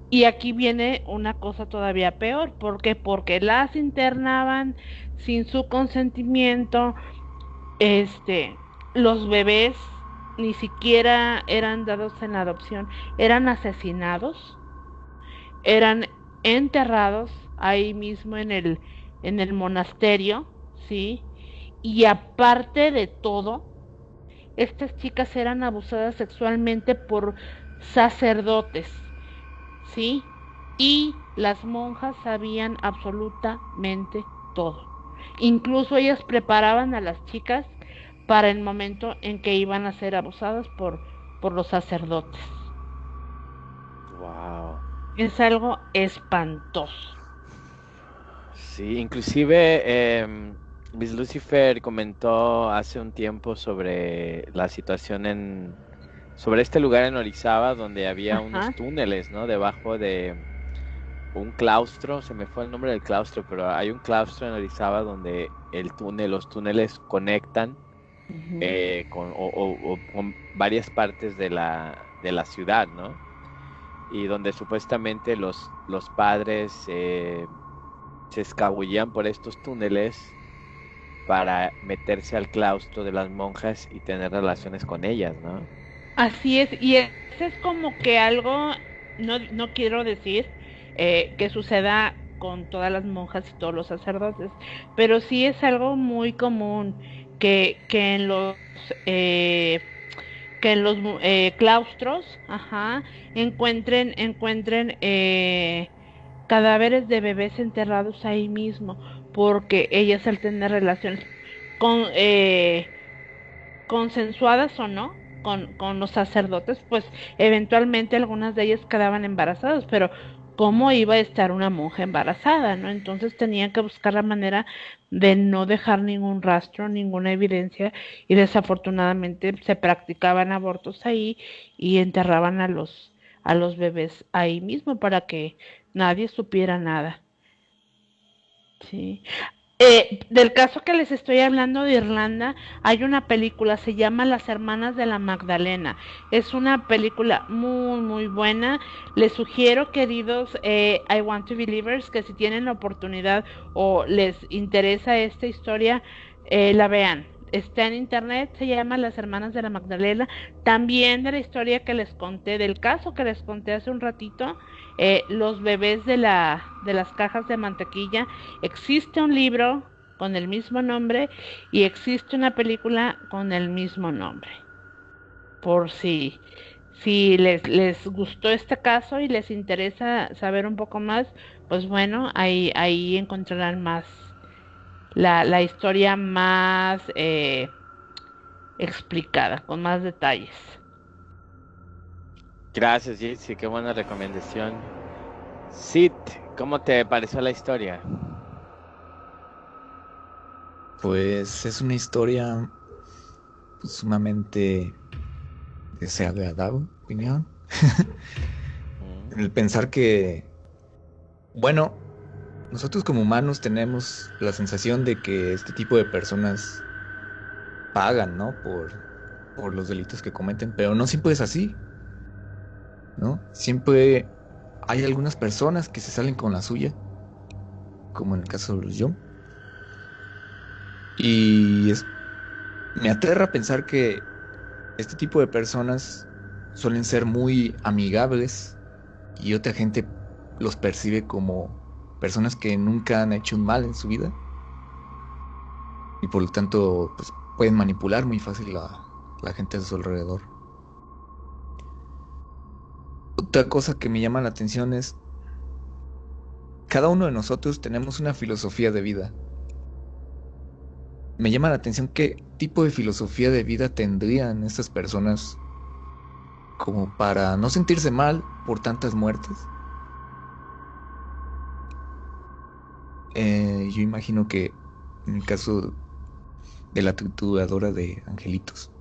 Y aquí viene una cosa todavía peor. ¿Por qué? Porque las internaban sin su consentimiento. Los bebés ni siquiera eran dados en adopción, eran asesinados, eran enterrados ahí mismo en el monasterio, ¿sí? Y aparte de todo, estas chicas eran abusadas sexualmente por sacerdotes, ¿sí? Y las monjas sabían absolutamente todo. Incluso ellas preparaban a las chicas para el momento en que iban a ser abusadas por los sacerdotes. Wow. Es algo espantoso. Sí, inclusive Miss Lucifer comentó hace un tiempo sobre la situación sobre este lugar en Orizaba donde había unos Ajá. túneles, ¿no? Debajo de un claustro, se me fue el nombre del claustro, pero hay un claustro en Orizaba donde los túneles conectan Ujú. con varias partes de la ciudad, ¿no? Y donde supuestamente los padres se escabullían por estos túneles para meterse al claustro de las monjas y tener relaciones con ellas, ¿no? Así es, y ese es como que algo, no quiero decir que suceda con todas las monjas y todos los sacerdotes, pero sí es algo muy común que eh, en los claustros, ajá, encuentren cadáveres de bebés enterrados ahí mismo, porque ellas al tener relaciones con consensuadas o no con los sacerdotes, pues eventualmente algunas de ellas quedaban embarazadas, pero ¿cómo iba a estar una monja embarazada, no? Entonces tenían que buscar la manera de no dejar ningún rastro, ninguna evidencia, y desafortunadamente se practicaban abortos ahí y enterraban a los bebés ahí mismo para que nadie supiera nada. Sí. Del caso que les estoy hablando de Irlanda, hay una película, se llama Las Hermanas de la Magdalena. Es una película muy, muy buena. Les sugiero, queridos I Want to Believers, que si tienen la oportunidad o les interesa esta historia, la vean. Está en internet, se llama Las Hermanas de la Magdalena. También de la historia que les conté, del caso que les conté hace un ratito, los bebés de las cajas de mantequilla. Existe un libro con el mismo nombre y existe una película con el mismo nombre. Por si les gustó este caso y les interesa saber un poco más, pues bueno, ahí encontrarán más, la historia más explicada, con más detalles. Gracias, Jessy, qué buena recomendación. Sid, ¿cómo te pareció la historia? Pues es una historia sumamente desagradable, opinión. Mm. El pensar que, bueno, nosotros como humanos tenemos la sensación de que este tipo de personas pagan, ¿no? Por los delitos que cometen, pero no siempre es así, ¿no? Siempre hay algunas personas que se salen con la suya, como en el caso de los Young. Y me aterra pensar que este tipo de personas suelen ser muy amigables y otra gente los percibe como personas que nunca han hecho un mal en su vida y por lo tanto pues, pueden manipular muy fácil la gente a su alrededor. Otra cosa que me llama la atención es cada uno de nosotros tenemos una filosofía de vida. Me llama la atención qué tipo de filosofía de vida tendrían estas personas como para no sentirse mal por tantas muertes. Yo imagino que en el caso de la trituradora de angelitos,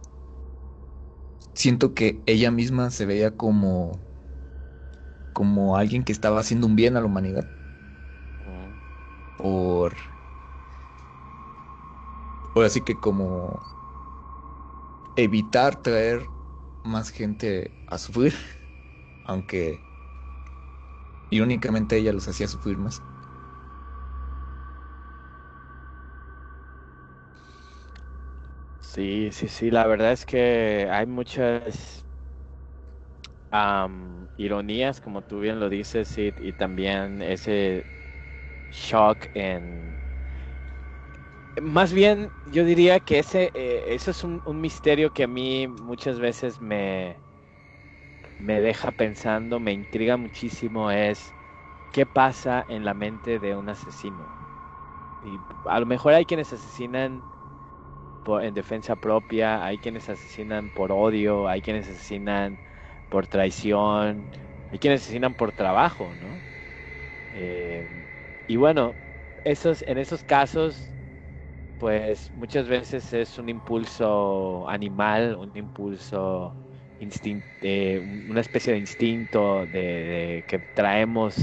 siento que ella misma se veía como alguien que estaba haciendo un bien a la humanidad por así que como evitar traer más gente a sufrir, aunque irónicamente ella los hacía sufrir más. Sí, sí, sí, la verdad es que hay muchas ironías, como tú bien lo dices, Sid, y también ese shock en... Más bien, yo diría que eso es un misterio que a mí muchas veces me deja pensando, me intriga muchísimo, es qué pasa en la mente de un asesino. Y a lo mejor hay quienes asesinan en defensa propia, hay quienes asesinan por odio, hay quienes asesinan por traición, hay quienes asesinan por trabajo, ¿no? Eh, y bueno, en esos casos, pues muchas veces es un impulso animal, un impulso una especie de instinto que traemos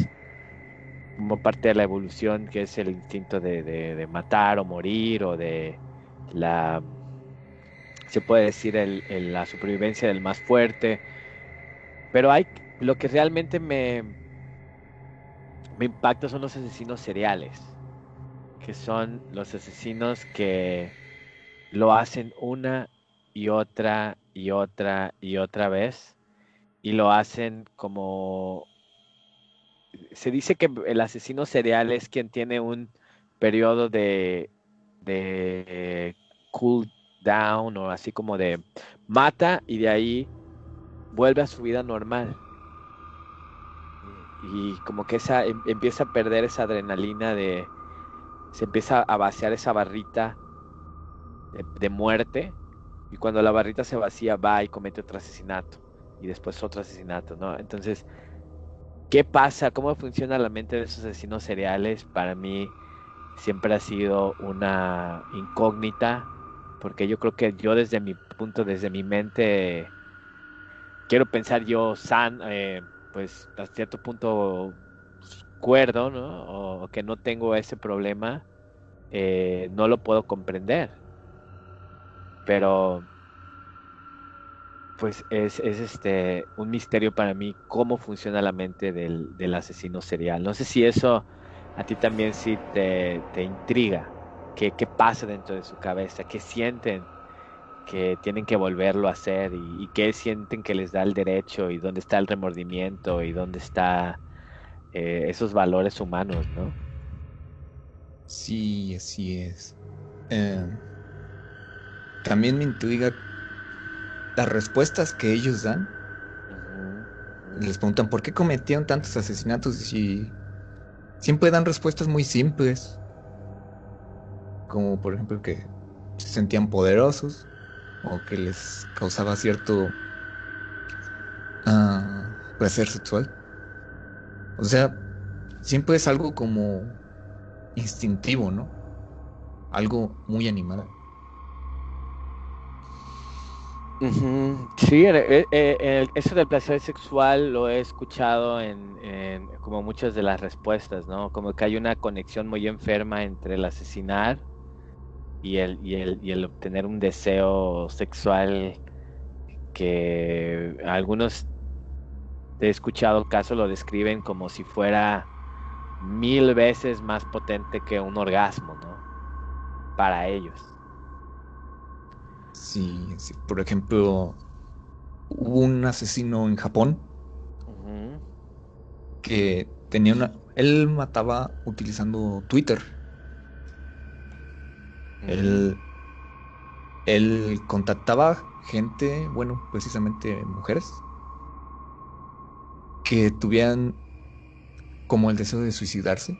como parte de la evolución, que es el instinto de matar o morir o de la se puede decir la supervivencia del más fuerte, pero lo que realmente me impacta son los asesinos seriales, que son los asesinos que lo hacen una y otra y otra y otra vez, y lo hacen como, se dice que el asesino serial es quien tiene un periodo de cool down o así como de mata y de ahí vuelve a su vida normal. Y como que empieza a perder esa adrenalina se empieza a vaciar esa barrita de muerte, y cuando la barrita se vacía va y comete otro asesinato y después otro asesinato, ¿no? Entonces, ¿qué pasa? ¿Cómo funciona la mente de esos asesinos seriales? Para mí siempre ha sido una incógnita, porque yo creo que yo desde mi punto, desde mi mente, quiero pensar yo pues a cierto punto cuerdo, ¿no? O que no tengo ese problema, no lo puedo comprender. Pero pues es un misterio para mí cómo funciona la mente del asesino serial. No sé si eso a ti también sí te intriga. ¿Qué pasa dentro de su cabeza? ¿Qué sienten que tienen que volverlo a hacer? ¿Y qué sienten que les da el derecho? ¿Y dónde está el remordimiento? ¿Y dónde está esos valores humanos, ¿no? Sí, así es. Eh, También me intriga las respuestas que ellos dan. Ujú, ujú. Les preguntan por qué cometieron tantos asesinatos y siempre dan respuestas muy simples, como por ejemplo que se sentían poderosos o que les causaba cierto placer sexual. O sea, siempre es algo como instintivo, ¿no? Algo muy animal. Ujú. Sí, eso del placer sexual lo he escuchado en como muchas de las respuestas, ¿no? Como que hay una conexión muy enferma entre el asesinar y el obtener un deseo sexual que algunos he escuchado casos lo describen como si fuera 1000 veces más potente que un orgasmo, ¿no? Para ellos. Sí, sí. Por ejemplo, hubo un asesino en Japón Ujú, que tenía una... Él mataba utilizando Twitter. ujú, Él, él contactaba gente, bueno, precisamente mujeres, que tuvieran como el deseo de suicidarse.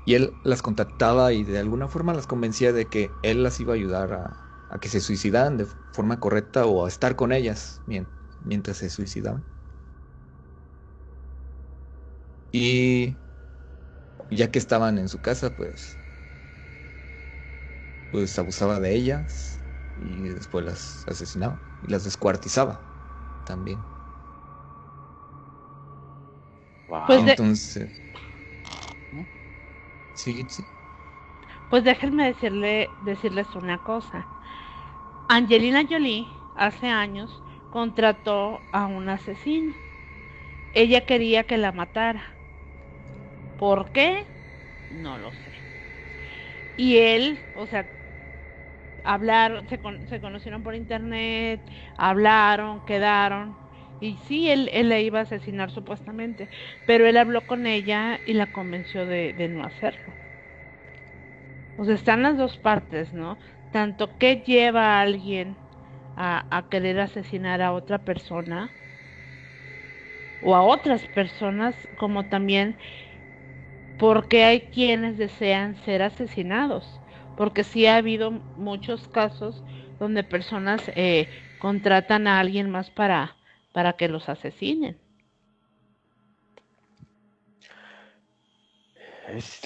Y él las contactaba y de alguna forma las convencía de que él las iba a ayudar a que se suicidaran de forma correcta o a estar con ellas. Bien. mientras se suicidaban. Y ya que estaban en su casa, pues abusaba de ellas y después las asesinaba y las descuartizaba también. Wow. Pues Entonces, sí. Pues déjenme decirles una cosa. Angelina Jolie hace años contrató a un asesino. Ella quería que la matara. ¿Por qué? No lo sé. Y él, o sea, se conocieron por internet, hablaron, quedaron. Y sí, él la iba a asesinar supuestamente, pero él habló con ella y la convenció de no hacerlo. O sea, están las dos partes, ¿no? Tanto qué lleva a alguien a querer asesinar a otra persona o a otras personas, como también porque hay quienes desean ser asesinados. Porque sí ha habido muchos casos donde personas contratan a alguien más para que los asesinen.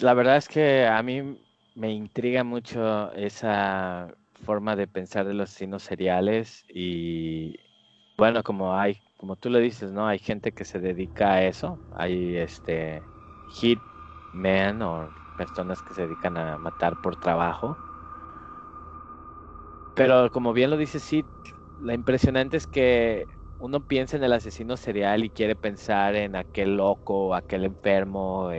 La verdad es que a mí me intriga mucho esa forma de pensar de los asesinos seriales y bueno, como tú lo dices, ¿no? Hay gente que se dedica a eso, hay hitmen o personas que se dedican a matar por trabajo, pero como bien lo dices, sí, la impresionante es que uno piensa en el asesino serial y quiere pensar en aquel loco, aquel enfermo,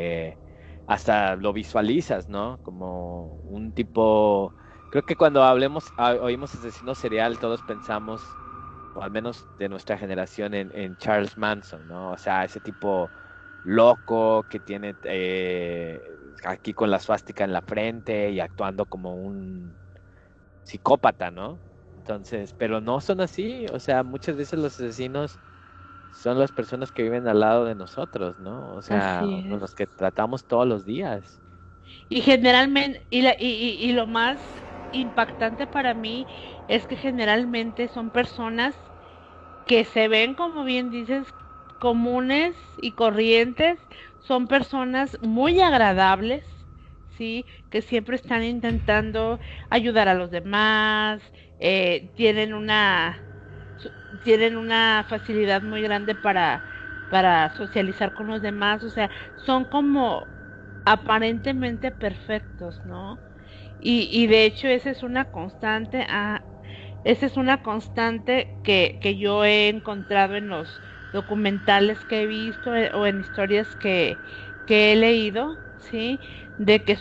hasta lo visualizas, ¿no? Como un tipo, creo que cuando oímos asesino serial, todos pensamos, o al menos de nuestra generación, en Charles Manson, ¿no? O sea, ese tipo loco que tiene aquí con la suástica en la frente y actuando como un psicópata, ¿no? Entonces, pero no son así, o sea, muchas veces los asesinos son las personas que viven al lado de nosotros, ¿no? O sea, Así con es. los que tratamos todos los días. Y generalmente, y lo más impactante para mí es que generalmente son personas que se ven, como bien dices, comunes y corrientes, son personas muy agradables, ¿sí? Que siempre están intentando ayudar a los demás, eh, tienen una, tienen una facilidad muy grande para socializar con los demás, o sea, son como aparentemente perfectos, ¿no? Y de hecho esa es una constante, esa es una constante que yo he encontrado en los documentales que he visto o en historias que he leído, ¿sí? De que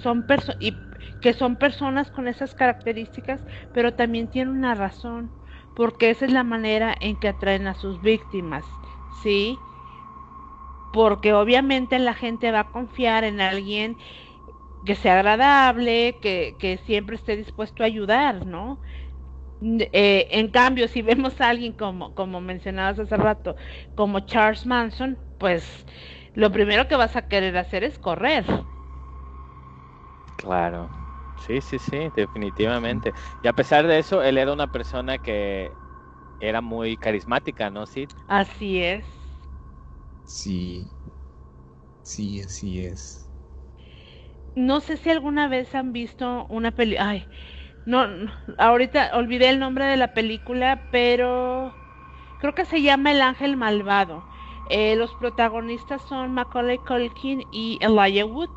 que son personas con esas características, pero también tienen una razón, porque esa es la manera en que atraen a sus víctimas, ¿sí? Porque obviamente la gente va a confiar en alguien que sea agradable, que siempre esté dispuesto a ayudar, ¿no? En cambio, si vemos a alguien como mencionabas hace rato, como Charles Manson, pues lo primero que vas a querer hacer es correr. Claro. Sí, sí, sí, definitivamente. Y a pesar de eso, él era una persona que era muy carismática, ¿no? Sí. Así es. Sí, sí, así es. No sé si alguna vez han visto una película. Ay, no, ahorita olvidé el nombre de la película, pero creo que se llama El Ángel Malvado. Los protagonistas son Macaulay Culkin y Elijah Wood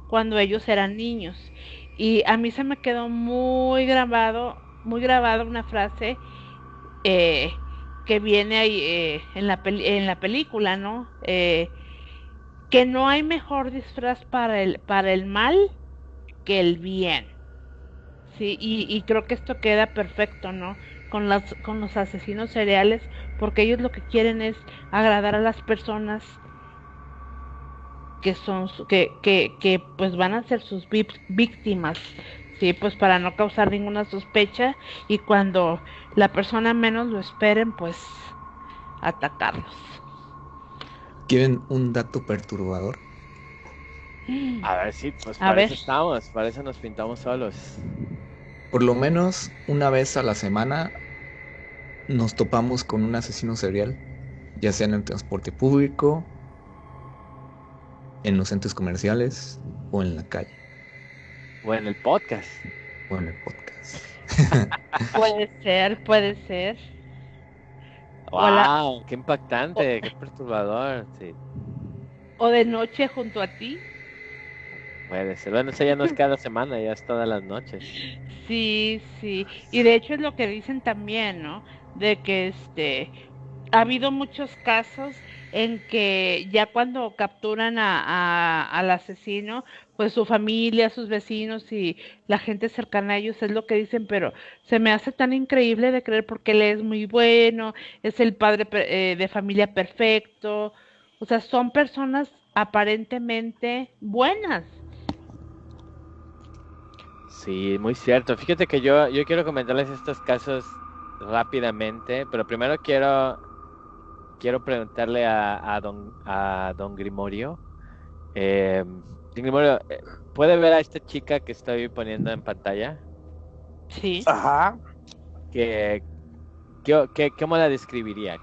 cuando ellos eran niños. Y a mí se me quedó muy grabado una frase eh, que viene ahí en la película, ¿no? Que no hay mejor disfraz para el mal que el bien. Sí, y creo que esto queda perfecto, ¿no? Con los asesinos seriales, porque ellos lo que quieren es agradar a las personas que son que pues van a ser sus víctimas, sí, pues para no causar ninguna sospecha y cuando la persona menos lo esperen, pues atacarlos. ¿Quieren un dato perturbador? A ver, sí, pues A para ver, eso estamos, para eso nos pintamos solos. Por lo menos una vez a la semana nos topamos con un asesino serial, ya sea en el transporte público, en los centros comerciales o en la calle O en el podcast. o en el podcast. Puede ser, puede ser. O, ¡Wow! ¡Qué o, impactante! ¡Qué perturbador! Sí, o de noche junto a ti. puede ser. Bueno, eso ya no es cada semana, ya es todas las noches. Sí, sí. Y de hecho es lo que dicen también, ¿no? De que ha habido muchos casos en que ya cuando capturan al asesino, pues su familia, sus vecinos y la gente cercana a ellos es lo que dicen, pero se me hace tan increíble de creer porque él es muy bueno, es el padre de familia perfecto, o sea, son personas aparentemente buenas. Sí, muy cierto. Fíjate que yo quiero comentarles estos casos rápidamente, pero primero quiero preguntarle a don Grimorio. Don Grimorio, ¿puede ver a esta chica que estoy poniendo en pantalla? Sí. Ajá. ¿Qué, cómo la describiría?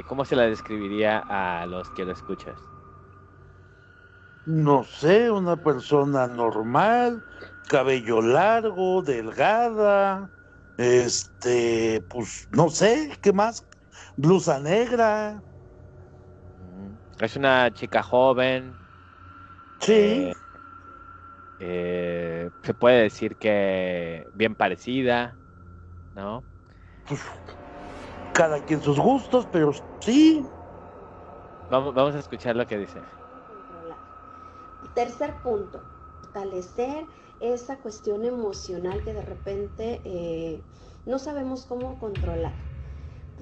¿Cómo se la describiría a los que lo escuchas? No sé, una persona normal, cabello largo, delgada, pues no sé, ¿qué más? Blusa negra, Es una chica joven, sí, eh, se puede decir que bien parecida, ¿no? pues cada quien sus gustos, pero sí. Vamos a escuchar lo que dice. Controlar. Tercer punto, fortalecer esa cuestión emocional que de repente no sabemos cómo controlar.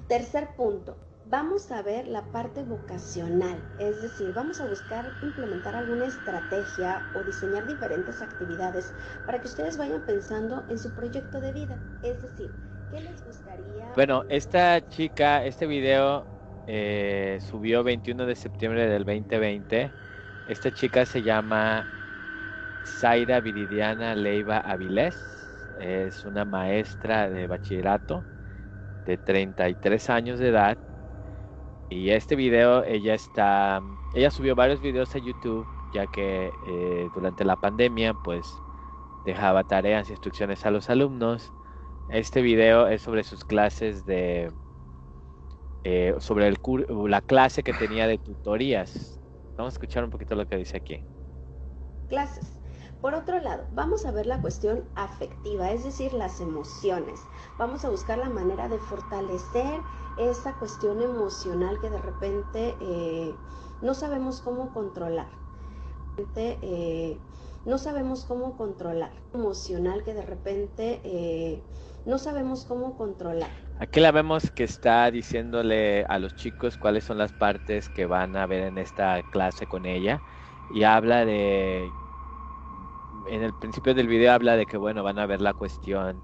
Tercer punto, vamos a ver la parte vocacional, es decir, vamos a buscar implementar alguna estrategia o diseñar diferentes actividades para que ustedes vayan pensando en su proyecto de vida, es decir, ¿qué les gustaría? Bueno, esta chica, este video subió 21 de septiembre del 2020. Esta chica se llama Zaira Viridiana Leiva Avilés. Es una maestra de bachillerato de 33 años de edad. Y este video, ella subió varios videos a YouTube, ya que durante la pandemia, pues dejaba tareas y instrucciones a los alumnos. Este video es sobre sus clases sobre la clase que tenía de tutorías. Vamos a escuchar un poquito lo que dice aquí. Clases. Por otro lado, vamos a ver la cuestión afectiva, es decir, las emociones. Vamos a buscar la manera de fortalecer esa cuestión emocional que de repente no sabemos cómo controlar. No sabemos cómo controlar. Emocional que de repente no sabemos cómo controlar. Aquí la vemos que está diciéndole a los chicos cuáles son las partes que van a ver en esta clase con ella. Y habla en el principio del video habla de que, bueno, van a ver la cuestión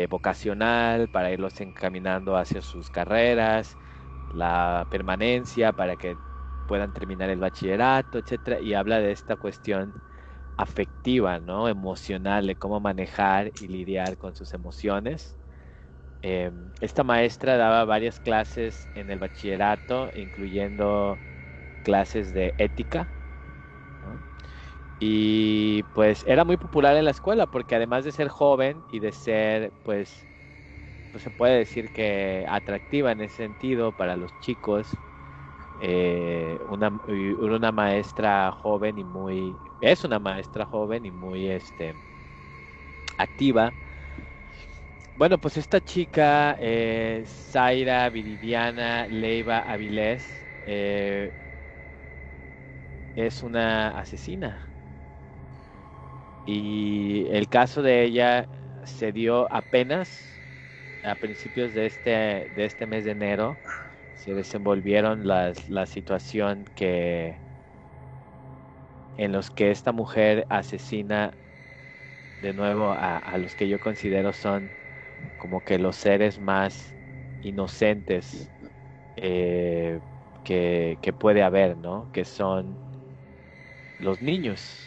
vocacional para irlos encaminando hacia sus carreras, la permanencia para que puedan terminar el bachillerato, etcétera, y habla de esta cuestión afectiva, ¿no? Emocional, de cómo manejar y lidiar con sus emociones. Esta maestra daba varias clases en el bachillerato, incluyendo clases de ética, ¿no? Y pues era muy popular en la escuela porque además de ser joven y de ser, pues se puede decir que atractiva en ese sentido para los chicos, una maestra joven es una maestra joven y muy activa. Bueno, pues esta chica, Zaira Viridiana Leiva Avilés, es una asesina. Y el caso de ella se dio apenas a principios de este mes de enero. Se desenvolvieron la situación en los que esta mujer asesina de nuevo a los que yo considero son como que los seres más inocentes que puede haber, ¿no? Que son los niños.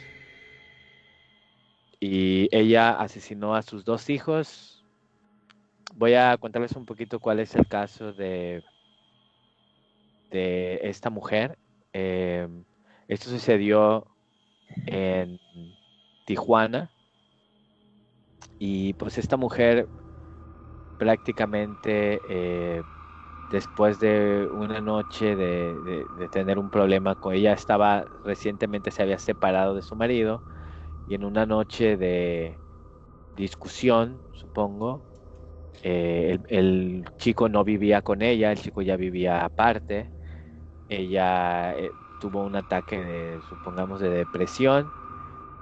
Y ella asesinó a sus dos hijos Voy a contarles un poquito cuál es el caso de esta mujer. Esto sucedió en Tijuana y pues esta mujer prácticamente después de una noche de tener un problema con ella, recientemente se había separado de su marido y en una noche de discusión, supongo, el chico no vivía con ella, el chico ya vivía aparte. Ella tuvo un ataque supongamos, de depresión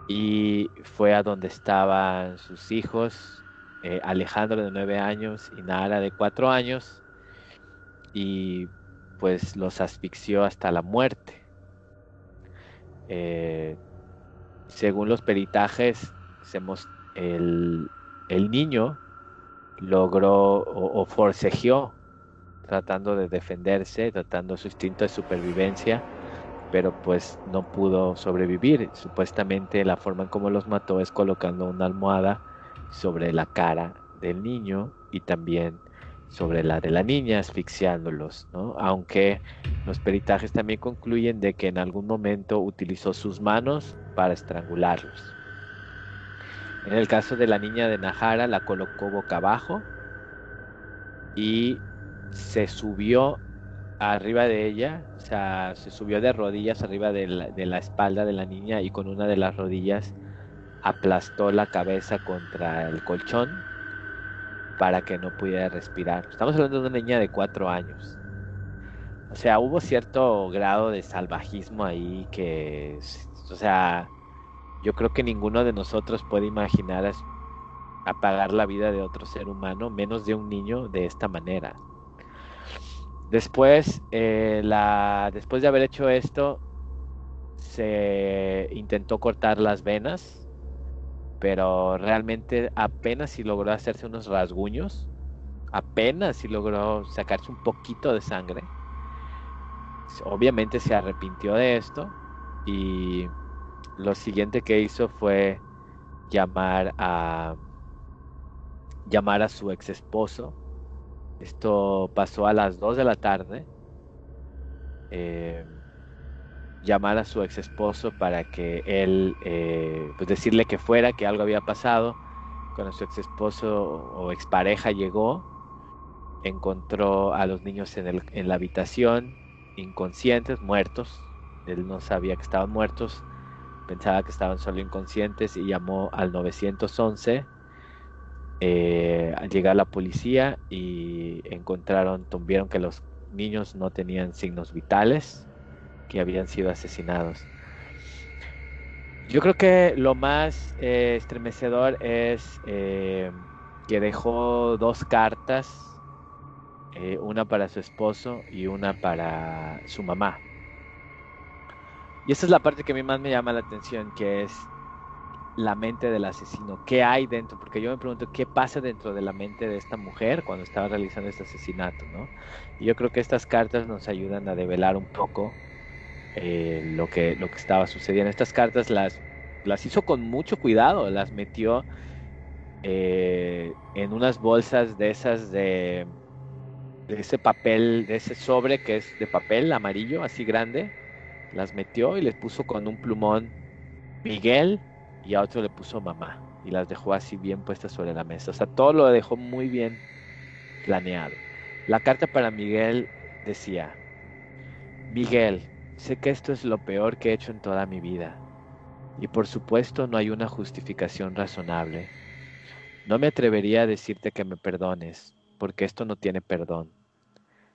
y fue a donde estaban sus hijos, Alejandro de 9 años y Nahara de 4 años, y pues los asfixió hasta la muerte. Eh, Según los peritajes, el niño logró o forcejeó tratando de defenderse, tratando su instinto de supervivencia, pero pues no pudo sobrevivir. Supuestamente la forma en cómo los mató es colocando una almohada sobre la cara del niño y también sobre la de la niña, asfixiándolos, ¿no? Aunque los peritajes también concluyen de que en algún momento utilizó sus manos para estrangularlos. En el caso de la niña de Nahara, la colocó boca abajo y se subió arriba de ella, o sea, se subió de rodillas arriba de la espalda de la niña y con una de las rodillas aplastó la cabeza contra el colchón para que no pudiera respirar. Estamos hablando de una niña de 4 años. O sea, hubo cierto grado de salvajismo ahí o sea, yo creo que ninguno de nosotros puede imaginar apagar la vida de otro ser humano, menos de un niño, de esta manera. Después, después de haber hecho esto, se intentó cortar las venas, pero realmente apenas si logró hacerse unos rasguños, apenas si logró sacarse un poquito de sangre. Obviamente se arrepintió de esto y lo siguiente que hizo fue llamar a su ex esposo. Esto pasó a las 2 de la tarde. Llamar a su ex esposo para que él, pues decirle que fuera, que algo había pasado. Cuando su ex esposo o expareja llegó, encontró a los niños en la habitación, inconscientes, muertos. Él no sabía que estaban muertos, pensaba que estaban solo inconscientes y llamó al 911. Al llegar la policía y vieron que los niños no tenían signos vitales, que habían sido asesinados. Yo creo que lo más estremecedor es que dejó 2 cartas, una para su esposo y una para su mamá. Y esa es la parte que a mí más me llama la atención, que es la mente del asesino. ¿Qué hay dentro? Porque yo me pregunto qué pasa dentro de la mente de esta mujer cuando estaba realizando este asesinato, ¿no? Y yo creo que estas cartas nos ayudan a develar un poco lo que estaba sucediendo. Estas cartas las hizo con mucho cuidado, las metió en unas bolsas de esas de ese papel, de ese sobre que es de papel amarillo, así grande. Las metió y les puso con un plumón Miguel y a otro le puso mamá y las dejó así bien puestas sobre la mesa. O sea, todo lo dejó muy bien planeado. La carta para Miguel decía: Miguel, sé que esto es lo peor que he hecho en toda mi vida y por supuesto no hay una justificación razonable. No me atrevería a decirte que me perdones, porque esto no tiene perdón.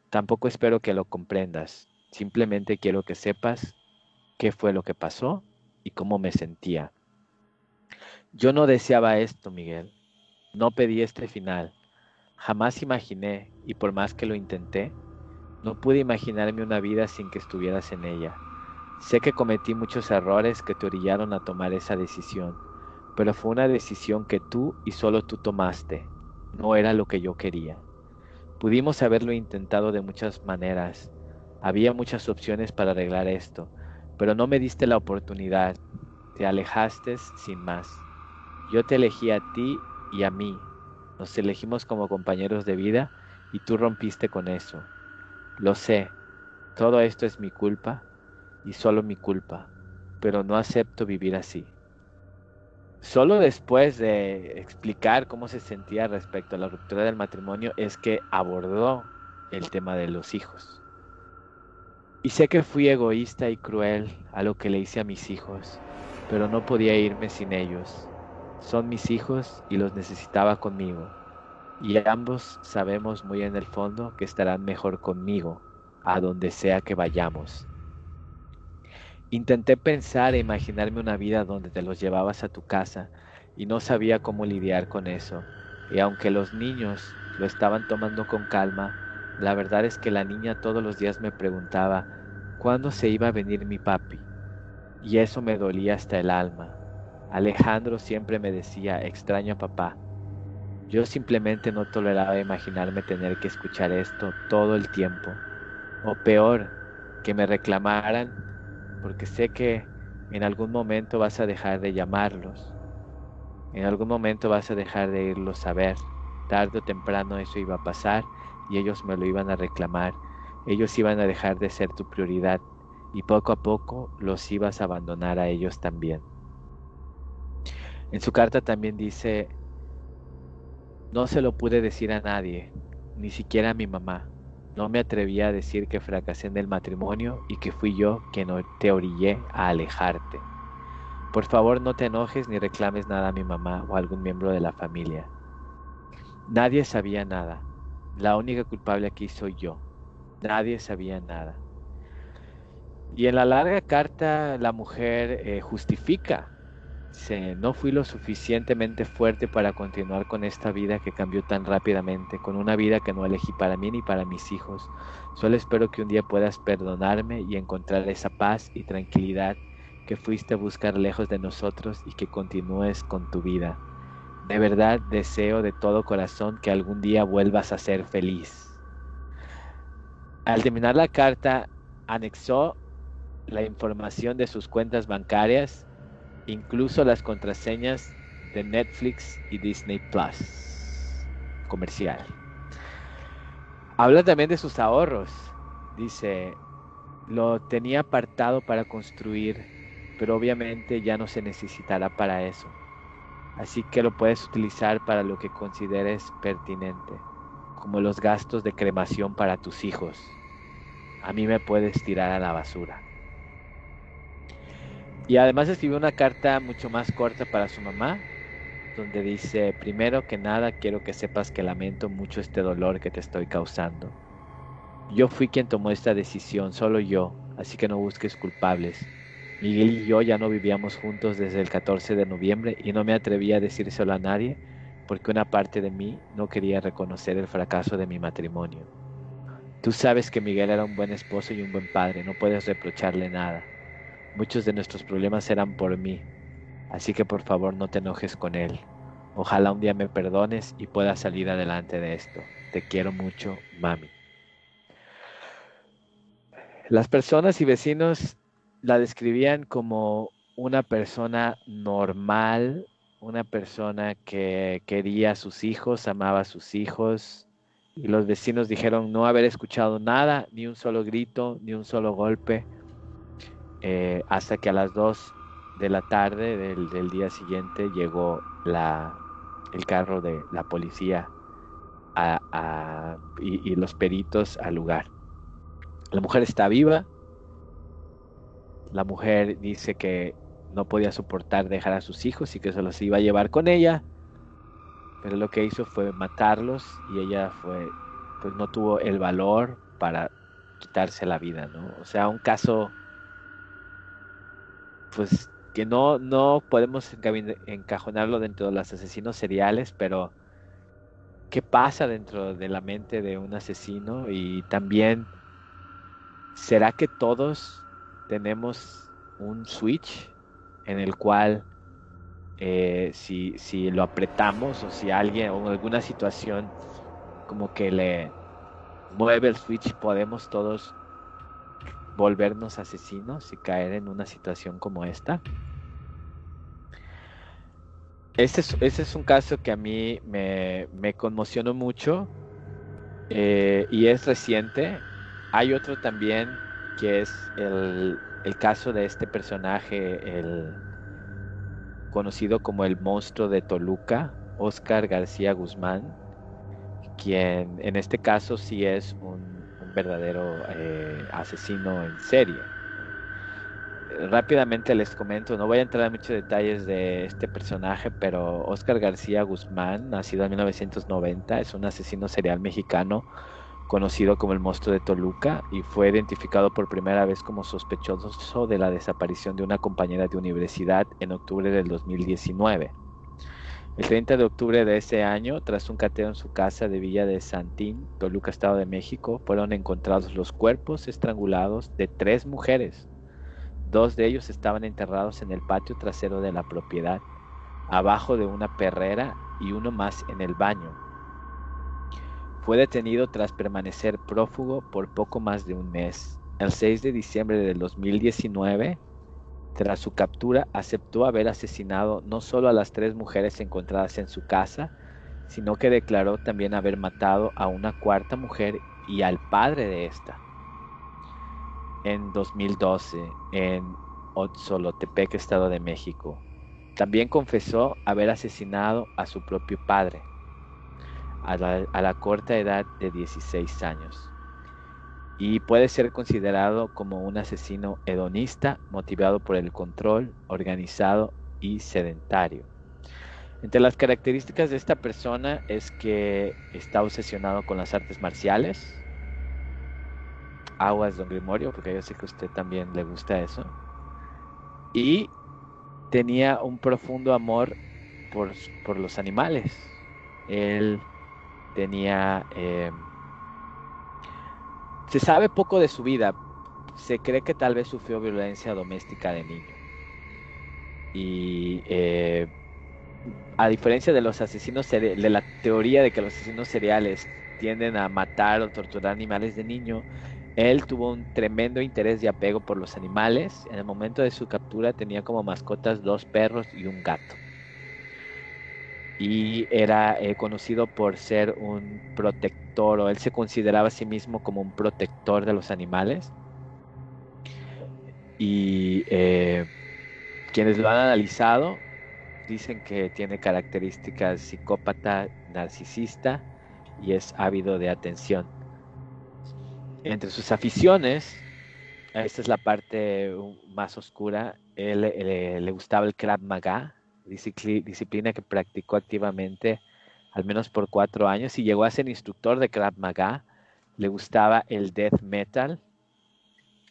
Tampoco espero que lo comprendas. Simplemente quiero que sepas qué fue lo que pasó y cómo me sentía. Yo no deseaba esto, Miguel. No pedí este final. Jamás imaginé, y por más que lo intenté, no pude imaginarme una vida sin que estuvieras en ella. Sé que cometí muchos errores que te orillaron a tomar esa decisión, pero fue una decisión que tú y solo tú tomaste. No era lo que yo quería. Pudimos haberlo intentado de muchas maneras. Había muchas opciones para arreglar esto, pero no me diste la oportunidad. Te alejaste sin más. Yo te elegí a ti y a mí. Nos elegimos como compañeros de vida y tú rompiste con eso. Lo sé, todo esto es mi culpa y solo mi culpa, pero no acepto vivir así. Solo después de explicar cómo se sentía respecto a la ruptura del matrimonio es que abordó el tema de los hijos. Y sé que fui egoísta y cruel a lo que le hice a mis hijos, pero no podía irme sin ellos. Son mis hijos y los necesitaba conmigo. Y ambos sabemos muy en el fondo que estarán mejor conmigo, a donde sea que vayamos. Intenté pensar e imaginarme una vida donde te los llevabas a tu casa y no sabía cómo lidiar con eso. Y aunque los niños lo estaban tomando con calma, la verdad es que la niña todos los días me preguntaba cuándo se iba a venir mi papi. Y eso me dolía hasta el alma. Alejandro siempre me decía, extraño a papá. Yo simplemente no toleraba imaginarme tener que escuchar esto todo el tiempo. O peor, que me reclamaran porque sé que en algún momento vas a dejar de llamarlos. En algún momento vas a dejar de irlos a ver. Tarde o temprano eso iba a pasar y ellos me lo iban a reclamar. Ellos iban a dejar de ser tu prioridad y poco a poco los ibas a abandonar a ellos también. En su carta también dice, no se lo pude decir a nadie, ni siquiera a mi mamá. No me atrevía a decir que fracasé en el matrimonio y que fui yo quien te orillé a alejarte. Por favor, no te enojes ni reclames nada a mi mamá o a algún miembro de la familia. Nadie sabía nada. La única culpable aquí soy yo. Nadie sabía nada. Y en la larga carta la mujer justifica. Dice, no fui lo suficientemente fuerte para continuar con esta vida que cambió tan rápidamente, con una vida que no elegí para mí ni para mis hijos. Solo espero que un día puedas perdonarme y encontrar esa paz y tranquilidad que fuiste a buscar lejos de nosotros y que continúes con tu vida. De verdad deseo de todo corazón que algún día vuelvas a ser feliz. Al terminar la carta, anexó la información de sus cuentas bancarias, incluso las contraseñas de Netflix y Disney Plus comercial. Habla también de sus ahorros. Dice, lo tenía apartado para construir, pero obviamente ya no se necesitará para eso. Así que lo puedes utilizar para lo que consideres pertinente, como los gastos de cremación para tus hijos. A mí me puedes tirar a la basura. Y además escribió una carta mucho más corta para su mamá, donde dice, primero que nada quiero que sepas que lamento mucho este dolor que te estoy causando. Yo fui quien tomó esta decisión, solo yo, así que no busques culpables. Miguel y yo ya no vivíamos juntos desde el 14 de noviembre y no me atreví a decírselo a nadie porque una parte de mí no quería reconocer el fracaso de mi matrimonio. Tú sabes que Miguel era un buen esposo y un buen padre, no puedes reprocharle nada. Muchos de nuestros problemas eran por mí, así que por favor no te enojes con él. Ojalá un día me perdones y puedas salir adelante de esto. Te quiero mucho, mami. Las personas y vecinos la describían como una persona normal, una persona que quería a sus hijos, amaba a sus hijos. Y los vecinos dijeron no haber escuchado nada, ni un solo grito, ni un solo golpe, hasta que a las 2 de la tarde del día siguiente llegó el carro de la policía y los peritos al lugar. La mujer está viva. La mujer dice que no podía soportar dejar a sus hijos y que se los iba a llevar con ella, pero lo que hizo fue matarlos y ella pues no tuvo el valor para quitarse la vida, ¿no? O sea, un caso pues que no podemos encajonarlo dentro de los asesinos seriales, pero ¿qué pasa dentro de la mente de un asesino? Y también, ¿será que todos tenemos un switch en el cual si lo apretamos o si alguien o en alguna situación como que le mueve el switch, podemos todos volvernos asesinos y caer en una situación como esta? Ese es un caso que a mí me conmocionó mucho, y es reciente. Hay otro también que es el caso de este personaje, el conocido como el monstruo de Toluca, Óscar García Guzmán, quien en este caso sí es un verdadero asesino en serie. Rápidamente les comento, no voy a entrar en muchos detalles de este personaje, pero Óscar García Guzmán, nacido en 1990, es un asesino serial mexicano conocido como el Monstruo de Toluca, y fue identificado por primera vez como sospechoso de la desaparición de una compañera de universidad en octubre del 2019. El 30 de octubre de ese año, tras un cateo en su casa de Villa de Santín, Toluca, Estado de México, fueron encontrados los cuerpos estrangulados de 3 mujeres. 2 de ellos estaban enterrados en el patio trasero de la propiedad, abajo de una perrera, y uno más en el baño. Fue detenido tras permanecer prófugo por poco más de un mes. El 6 de diciembre del 2019, tras su captura, aceptó haber asesinado no solo a las 3 mujeres encontradas en su casa, sino que declaró también haber matado a una 4ª mujer y al padre de esta. En 2012, en Otzolotepec, Estado de México, también confesó haber asesinado a su propio padre, a la corta edad de 16 años. Y puede ser considerado como un asesino hedonista motivado por el control, organizado y sedentario. Entre las características de esta persona es que está obsesionado con las artes marciales. Aguas, don Grimorio, porque yo sé que a usted también le gusta eso. Y tenía un profundo amor por los animales. Él tenía... se sabe poco de su vida. Se cree que tal vez sufrió violencia doméstica de niño. Y a diferencia de los asesinos de la teoría de que los asesinos seriales tienden a matar o torturar animales de niño, él tuvo un tremendo interés y apego por los animales. En el momento de su captura tenía como mascotas 2 perros y un gato. Y era conocido por ser un protector, o él se consideraba a sí mismo como un protector de los animales. Y quienes lo han analizado dicen que tiene características psicópata, narcisista, y es ávido de atención. Entre sus aficiones, esta es la parte más oscura, él le gustaba el Krav Maga, disciplina que practicó activamente al menos por 4 años, y llegó a ser instructor de Krav Maga. Le gustaba el death metal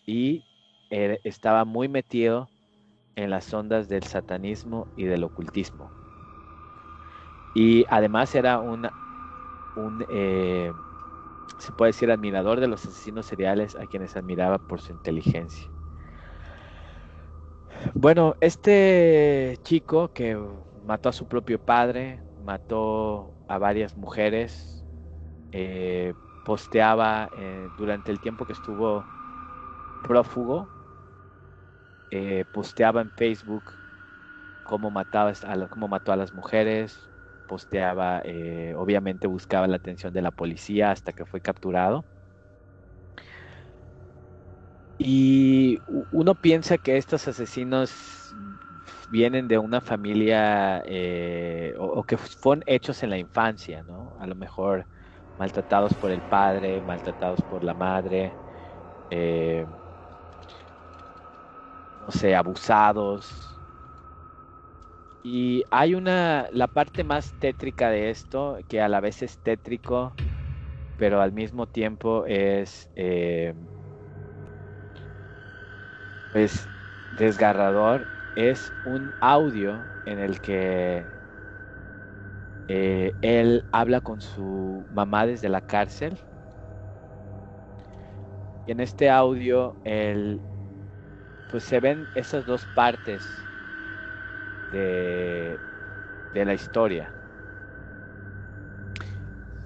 y estaba muy metido en las ondas del satanismo y del ocultismo. Y además era se puede decir, admirador de los asesinos seriales, a quienes admiraba por su inteligencia. Bueno, este chico que mató a su propio padre, mató a varias mujeres, posteaba durante el tiempo que estuvo prófugo, posteaba en Facebook cómo mató a las mujeres, posteaba, obviamente buscaba la atención de la policía hasta que fue capturado. Y uno piensa que estos asesinos vienen de una familia o que fueron hechos en la infancia, ¿no? A lo mejor maltratados por el padre, maltratados por la madre, no sé, abusados. Y hay la parte más tétrica de esto, que a la vez es tétrico, pero al mismo tiempo es pues desgarrador. Es un audio en el que él habla con su mamá desde la cárcel. Y en este audio pues se ven esas 2 partes de la historia.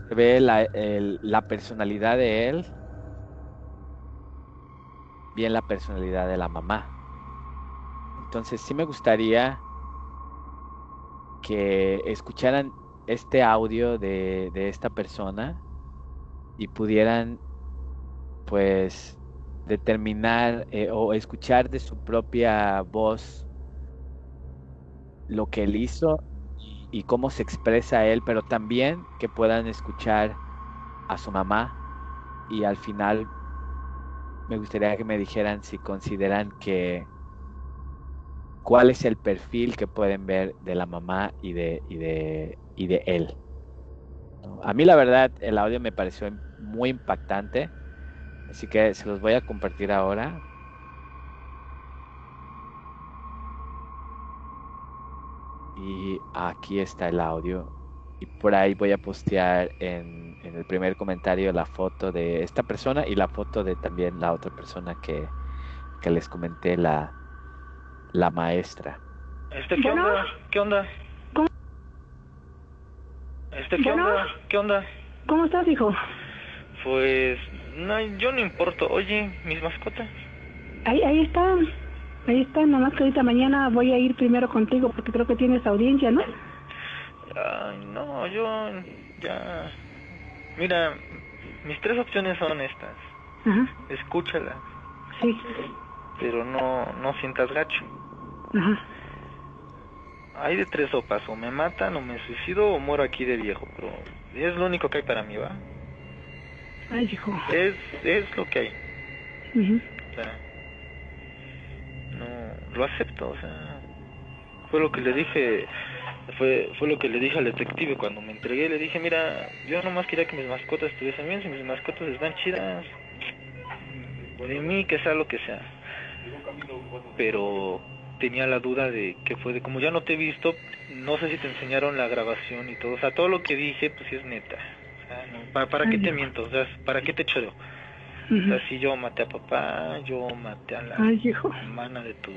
Se ve la personalidad de él, bien la personalidad de la mamá. Entonces sí me gustaría que escucharan este audio de esta persona y pudieran pues determinar o escuchar de su propia voz lo que él hizo y cómo se expresa él, pero también que puedan escuchar a su mamá y al final me gustaría que me dijeran si consideran que cuál es el perfil que pueden ver de la mamá y de él. A mí la verdad el audio me pareció muy impactante, así que se los voy a compartir ahora. Y aquí está el audio. Y por ahí voy a postear en el primer comentario la foto de esta persona y la foto de también la otra persona que les comenté, la maestra. ¿Qué Bueno. onda? ¿Qué onda? ¿Cómo? ¿Qué Bueno. onda? ¿Qué onda? ¿Cómo estás, hijo? Pues, no, yo no importo. Oye, mis mascotas. Ahí está, nomás que ahorita mañana voy a ir primero contigo porque creo que tienes audiencia, ¿no? Ay, no, yo ya... Mira, mis 3 opciones son estas. Ajá, Escúchalas, sí, pero no sientas gacho. ajá. Hay de 3 sopas, o me matan, o me suicido, o muero aquí de viejo, pero es lo único que hay para mí, ¿va? Ay, hijo. Es lo que hay. Ujú. O sea, no, lo acepto, o sea, fue lo que le dije, fue lo que le dije al detective cuando me entregué. Le dije, mira, yo nomás quería que mis mascotas estuviesen bien. Si mis mascotas están chidas, de mí que sea lo que sea. Pero tenía la duda de que fue de, como ya no te he visto, no sé si te enseñaron la grabación y todo, o sea, todo lo que dije, pues sí es neta. O sea, no, ¿para qué te miento? O sea, ¿para qué te choreo? O sea, sí, yo maté a papá, yo maté a la Ay, hijo. hermana de tu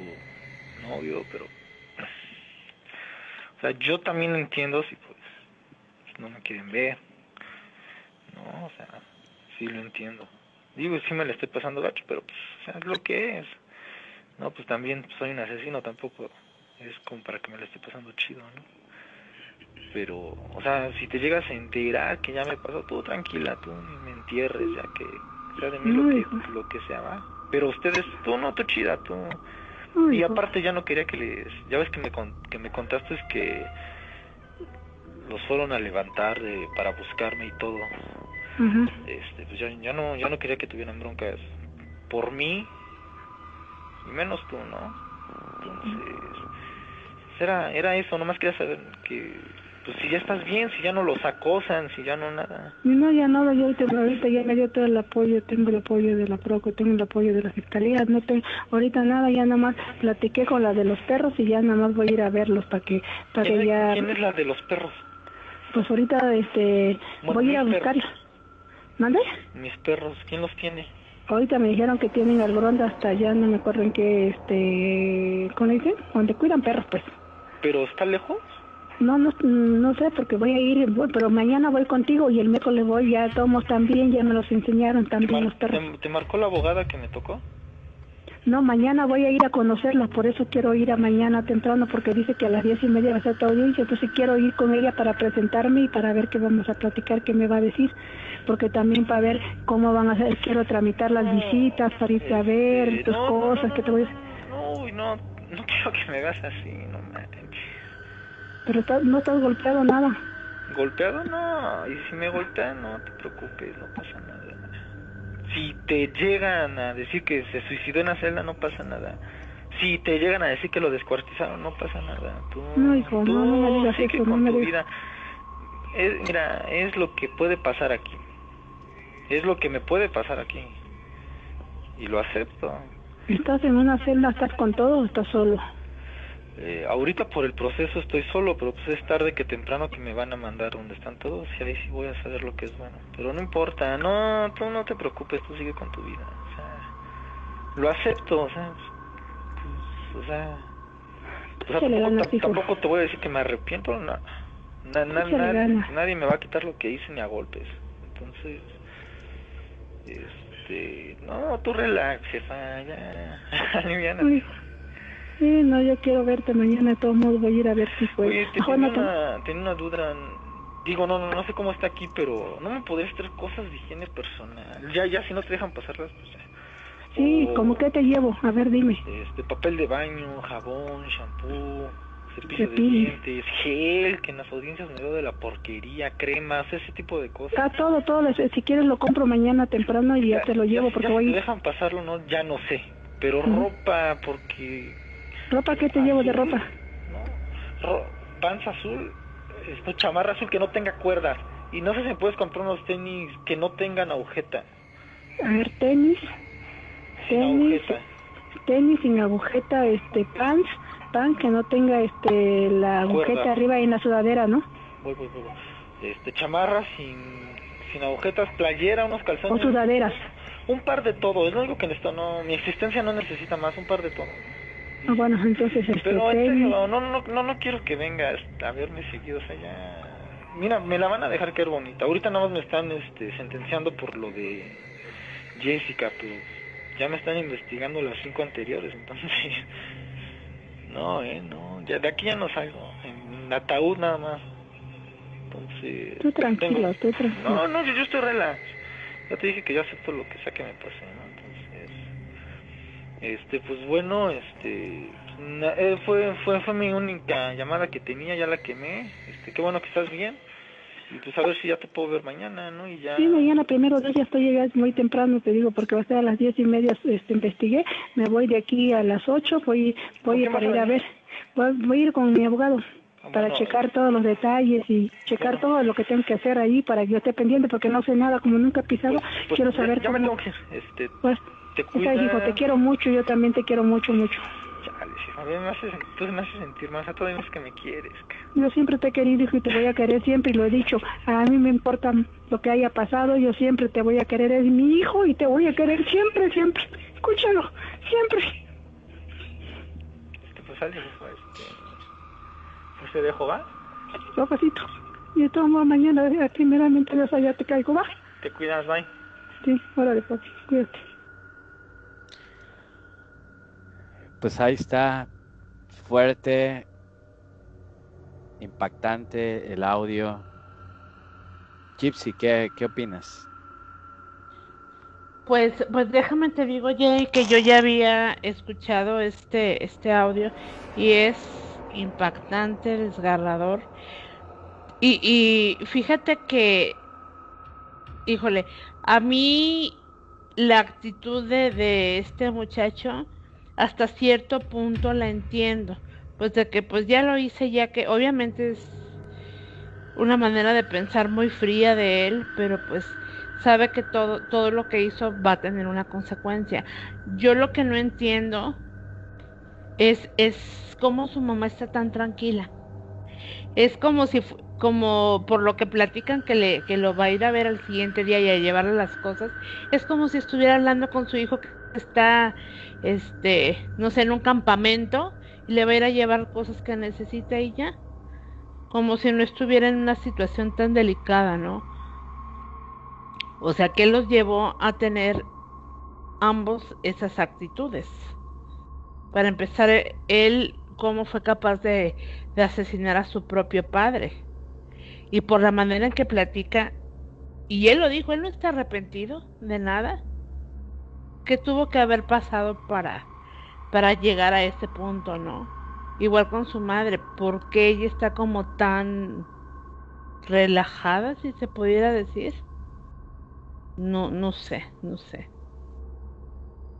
novio, pero... O sea, yo también entiendo si pues no me quieren ver, ¿no? O sea, sí lo entiendo. Digo, sí me la estoy pasando gacho, pero pues, o sea, es lo que es. No, pues también soy un asesino, tampoco es como para que me la esté pasando chido, ¿no? Pero, o sea, si te llegas a enterar que ya me pasó, tú tranquila, tú ni me entierres, ya que sea de mí lo que sea, ¿va? Pero ustedes, tú no, tú chida, tú... Ay, Y hijo. aparte ya no quería que les... Ya ves que me contaste que los fueron a levantar para buscarme y todo. Ajá. Pues ya no quería que tuvieran broncas por mí, y menos tú, ¿no? Entonces, era eso, nomás quería saber que, pues si ya estás bien, si ya no los acosan, si ya no nada. No, ya nada, yo ahorita ya me dio todo el apoyo, tengo el apoyo de la PROCO, tengo el apoyo de la Fiscalía, no tengo, ahorita nada, ya nada más platiqué con la de los perros y ya nada más voy a ir a verlos para que ya... ¿Quién es la de los perros? Pues ahorita, Bueno, voy a ir a mis buscarlos. perros. ¿Mande? Mis perros, ¿quién los tiene? Ahorita me dijeron que tienen al Gronda hasta allá, no me acuerdo en qué, ¿cómo dicen? Donde cuidan perros, pues. ¿Pero está lejos? No sé, porque voy a ir, pero mañana voy contigo y el miércoles voy, ya tomos también, ya me los enseñaron también los perros. ¿Te marcó la abogada que me tocó? No, mañana voy a ir a conocerlos, por eso quiero ir a mañana temprano, porque dice que a las 10:30 va a ser tu audiencia, entonces quiero ir con ella para presentarme y para ver qué vamos a platicar, qué me va a decir, porque también para ver cómo van a hacer, quiero tramitar las visitas, para irte a ver, tus cosas, que te voy a decir. No quiero que me hagas así, no manches. Pero no estás golpeado nada. ¿Golpeado? No, y si me golpean, no te preocupes, no pasa nada. Si te llegan a decir que se suicidó en la celda, no pasa nada. Si te llegan a decir que lo descuartizaron, no pasa nada. No, hijo, no me digas sigue eso, con no me tu digas. vida. Mira, es lo que puede pasar aquí. Es lo que me puede pasar aquí. Y lo acepto. ¿Estás en una celda, estás con todo o estás solo? Ahorita por el proceso estoy solo, pero pues es tarde que temprano que me van a mandar donde están todos y ahí sí voy a saber lo que es bueno. Pero no importa, no, tú no te preocupes, tú sigue con tu vida. O sea, lo acepto, o sea, tampoco te voy a decir que me arrepiento, no. Nadie me va a quitar lo que hice ni a golpes. Entonces, no, tú relax, jefa, ya, aliviánate. Sí, no, yo quiero verte mañana, de todos modos voy a ir a ver si puedo. Oye, tenía una duda, digo, no sé cómo está aquí, pero no me podrías traer cosas de higiene personal, ya si no te dejan pasarlas, pues ya. Sí, ¿cómo qué te llevo? A ver, dime. Papel de baño, jabón, shampoo, cepillo de dientes, gel, que en las audiencias me dio de la porquería, cremas, ese tipo de cosas. Todo, si quieres lo compro mañana temprano y ya te lo llevo porque voy. Si te dejan pasarlo, no, ya no sé, pero ropa, porque... ¿Ropa qué te llevo de ropa? No, pants azul, chamarra azul que no tenga cuerdas, y no sé si me puedes comprar unos tenis que no tengan agujeta. A ver, tenis sin agujeta, pants que no tenga la agujeta cuerda arriba en la sudadera, ¿no? Voy. Chamarras sin agujetas, playera, unos calzones. O sudaderas. Un par de todo, es lo único que necesito, no, mi existencia no necesita más, un par de todo. Bueno, entonces pero en serio, no quiero que vengas a verme seguido, o sea, ya... Mira, me la van a dejar caer bonita. Ahorita nada más me están sentenciando por lo de Jessica, pero ya me están investigando las 5 anteriores, entonces no, ya de aquí ya no salgo, en ataúd nada más. Entonces tú tranquilo. No, yo estoy relax. Ya te dije que yo acepto lo que sea que me pase, ¿no? Entonces pues bueno, fue mi única llamada que tenía, ya la quemé. Qué bueno que estás bien. Y pues a ver si ya te puedo ver mañana, ¿no? Y ya... Sí, mañana primero ya estoy llegando muy temprano, te digo, porque va a ser a las 10:30, investigué, me voy de aquí a las 8, voy para ir a ver, voy a ir con mi abogado para checar todos los detalles y checar todo lo que tengo que hacer ahí para que yo esté pendiente, porque no sé nada, como nunca he pisado, quiero saber ya cómo... me tengo que ir, te cuidas. Hijo, te quiero mucho, yo también te quiero mucho. Chale, a ver, tú me haces sentir más, a todos que me quieres. Yo siempre te he querido, hijo, y te voy a querer siempre, y lo he dicho. A mí me importa lo que haya pasado, yo siempre te voy a querer, es mi hijo, y te voy a querer siempre. Escúchalo, siempre. Pues sale, pues te dejo, ¿va? Papacito. Y de todos modos, mañana, primeramente, Dios, allá te caigo, ¿va? Te cuidas, bye. Sí, órale, papi, cuídate. Pues ahí está, fuerte, impactante el audio. Gypsy, ¿qué opinas? Pues déjame te digo, Jay, que yo ya había escuchado este audio y es impactante, desgarrador. Y fíjate que, híjole, a mí la actitud de este muchacho hasta cierto punto la entiendo, pues de que pues ya lo hice, ya que obviamente es una manera de pensar muy fría de él, pero pues sabe que todo lo que hizo va a tener una consecuencia. Yo lo que no entiendo es cómo su mamá está tan tranquila. Es como si como por lo que platican que lo va a ir a ver al siguiente día y a llevarle las cosas, es como si estuviera hablando con su hijo que está no sé, en un campamento y le va a ir a llevar cosas que necesita y ya, como si no estuviera en una situación tan delicada, ¿no? O sea, ¿qué los llevó a tener ambos esas actitudes? Para empezar, él cómo fue capaz de asesinar a su propio padre, y por la manera en que platica, y él lo dijo, él no está arrepentido de nada. ¿Qué tuvo que haber pasado para llegar a ese punto, no? Igual con su madre, ¿por qué ella está como tan relajada, si se pudiera decir? No sé.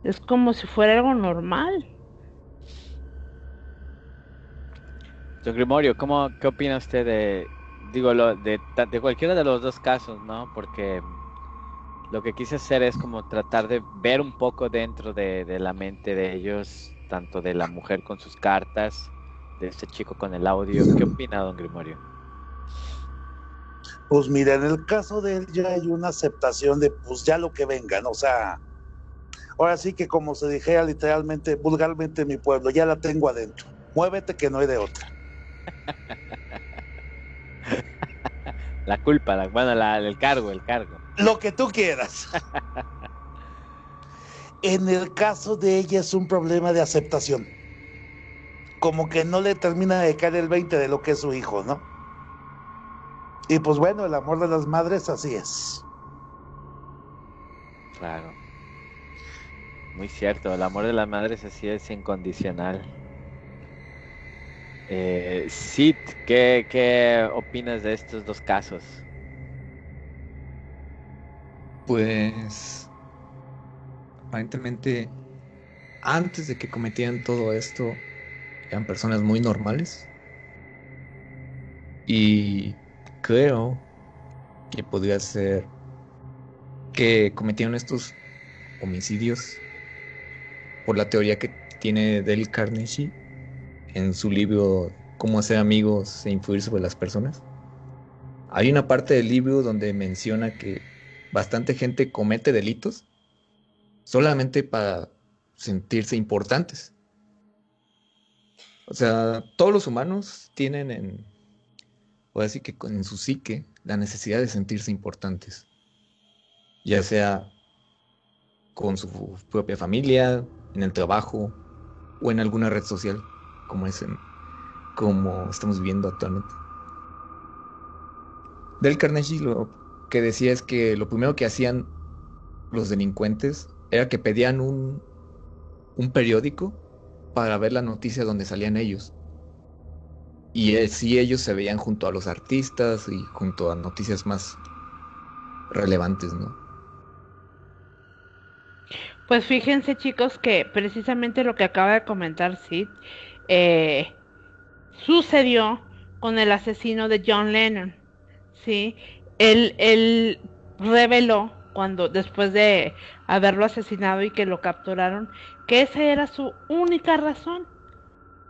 Es como si fuera algo normal. Don Grimorio, ¿qué opina usted de cualquiera de los dos casos, ¿no? Porque lo que quise hacer es como tratar de ver un poco dentro de la mente de ellos, tanto de la mujer con sus cartas, de este chico con el audio. ¿Qué opina, don Grimorio? Pues mira, en el caso de él ya hay una aceptación de pues ya lo que vengan, o sea, ahora sí que como se dijera literalmente, vulgarmente en mi pueblo, ya la tengo adentro, muévete que no hay de otra. La culpa, el cargo. Lo que tú quieras. En el caso de ella es un problema de aceptación. como que no le termina de caer el 20 de lo que es su hijo, ¿no? Y pues bueno, el amor de las madres así es. Claro. Muy cierto, el amor de las madres así es incondicional. Sid, ¿qué opinas de estos dos casos? Pues aparentemente antes de que cometieran todo esto eran personas muy normales y creo que podría ser que cometieron estos homicidios por la teoría que tiene Dale Carnegie en su libro Cómo hacer amigos e influir sobre las personas. Hay una parte del libro donde menciona que bastante gente comete delitos solamente para sentirse importantes. O sea, todos los humanos tienen o así que en su psique la necesidad de sentirse importantes, ya sea con su propia familia, en el trabajo o en alguna red social, como estamos viviendo actualmente. Del Carnegie lo que decía es que lo primero que hacían los delincuentes era que pedían un periódico para ver la noticia donde salían ellos. Y sí, ellos se veían junto a los artistas y junto a noticias más relevantes, ¿no? Pues fíjense, chicos, que precisamente lo que acaba de comentar Sid eh, sucedió con el asesino de John Lennon, ¿sí? Él reveló cuando, después de haberlo asesinado y que lo capturaron, que esa era su única razón,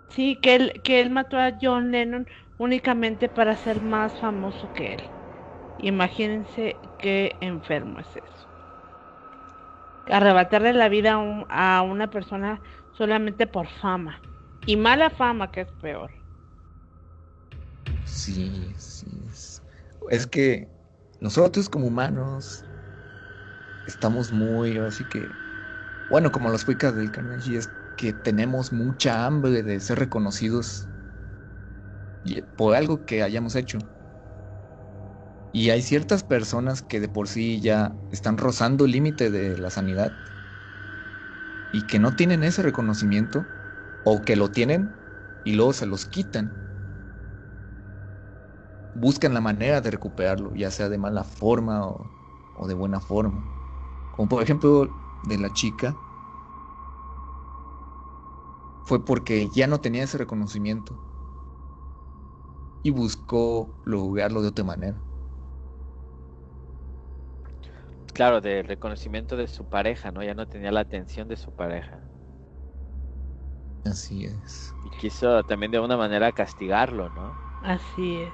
¿sí? Que él mató a John Lennon únicamente para ser más famoso que él. Imagínense qué enfermo es eso. Arrebatarle la vida a una persona solamente por fama. Y mala fama, que es peor. Sí, sí. Es que nosotros como humanos estamos muy, así que, bueno, como lo explica del Carnegie, es que tenemos mucha hambre de ser reconocidos por algo que hayamos hecho. Y hay ciertas personas que de por sí ya están rozando el límite de la sanidad y que no tienen ese reconocimiento o que lo tienen y luego se los quitan. Buscan la manera de recuperarlo, ya sea de mala forma o de buena forma. Como por ejemplo de la chica, fue porque ya no tenía ese reconocimiento y buscó lograrlo de otra manera. Claro, del reconocimiento de su pareja, ¿no? Ya no tenía la atención de su pareja. Así es. Y quiso también de una manera castigarlo, ¿no? Así es.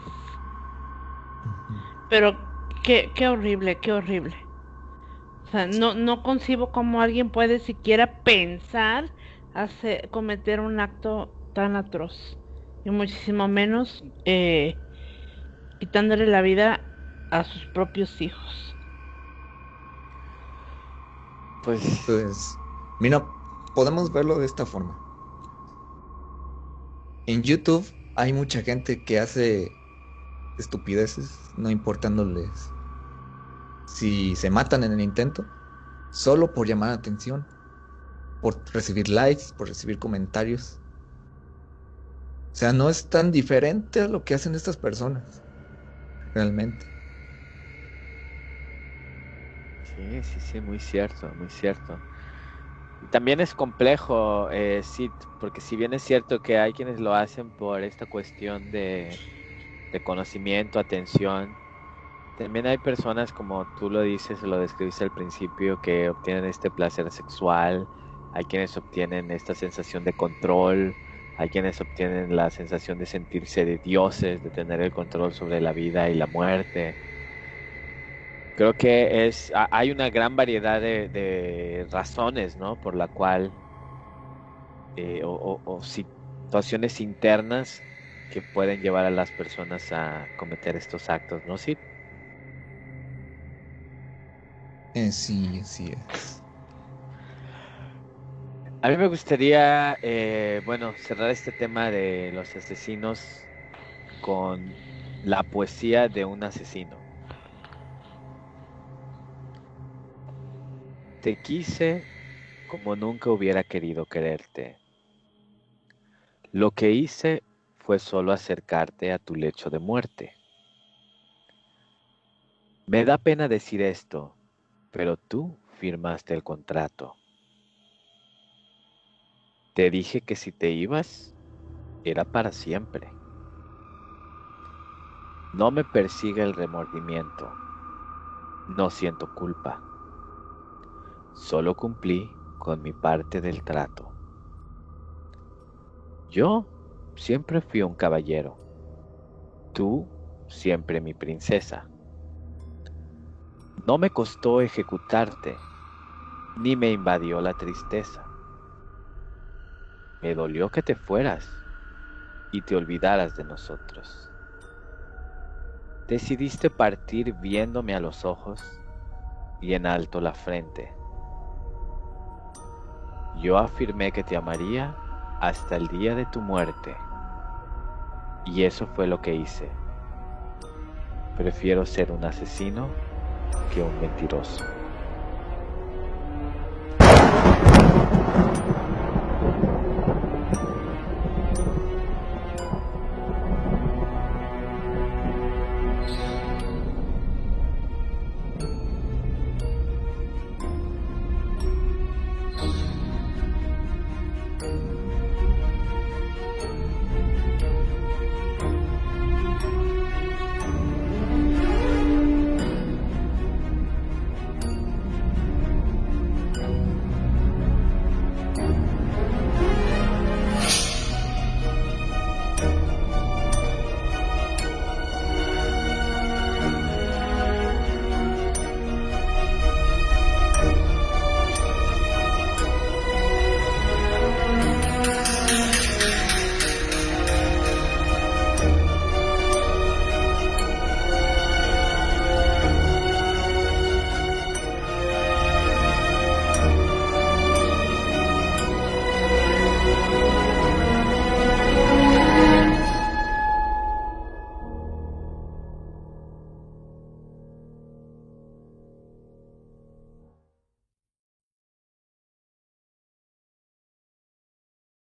Pero qué horrible, qué horrible. O sea, no concibo cómo alguien puede siquiera pensar cometer un acto tan atroz. Y muchísimo menos quitándole la vida a sus propios hijos. Pues, mira, podemos verlo de esta forma. En YouTube hay mucha gente que hace estupideces, no importándoles si se matan en el intento, solo por llamar la atención, por recibir likes, por recibir comentarios. O sea, no es tan diferente a lo que hacen estas personas, realmente. Sí, muy cierto, muy cierto. Y también es complejo, sí, porque si bien es cierto que hay quienes lo hacen por esta cuestión de conocimiento, atención, también hay personas, como tú lo dices, lo describiste al principio, que obtienen este placer sexual, hay quienes obtienen esta sensación de control, hay quienes obtienen la sensación de sentirse de dioses, de tener el control sobre la vida y la muerte. Creo que hay una gran variedad de razones, ¿no? Por la cual, o situaciones internas que pueden llevar a las personas a cometer estos actos, ¿no? Sí. Sí, así es. A mí me gustaría, cerrar este tema de los asesinos con la poesía de un asesino. Te quise como nunca hubiera querido quererte. Lo que hice fue solo acercarte a tu lecho de muerte. Me da pena decir esto, pero tú firmaste el contrato. Te dije que si te ibas, era para siempre. No me persigue el remordimiento. No siento culpa. Solo cumplí con mi parte del trato. Yo siempre fui un caballero. Tú siempre mi princesa. No me costó ejecutarte, ni me invadió la tristeza. Me dolió que te fueras y te olvidaras de nosotros. Decidiste partir viéndome a los ojos y en alto la frente. Yo afirmé que te amaría hasta el día de tu muerte, y eso fue lo que hice. Prefiero ser un asesino que un mentiroso.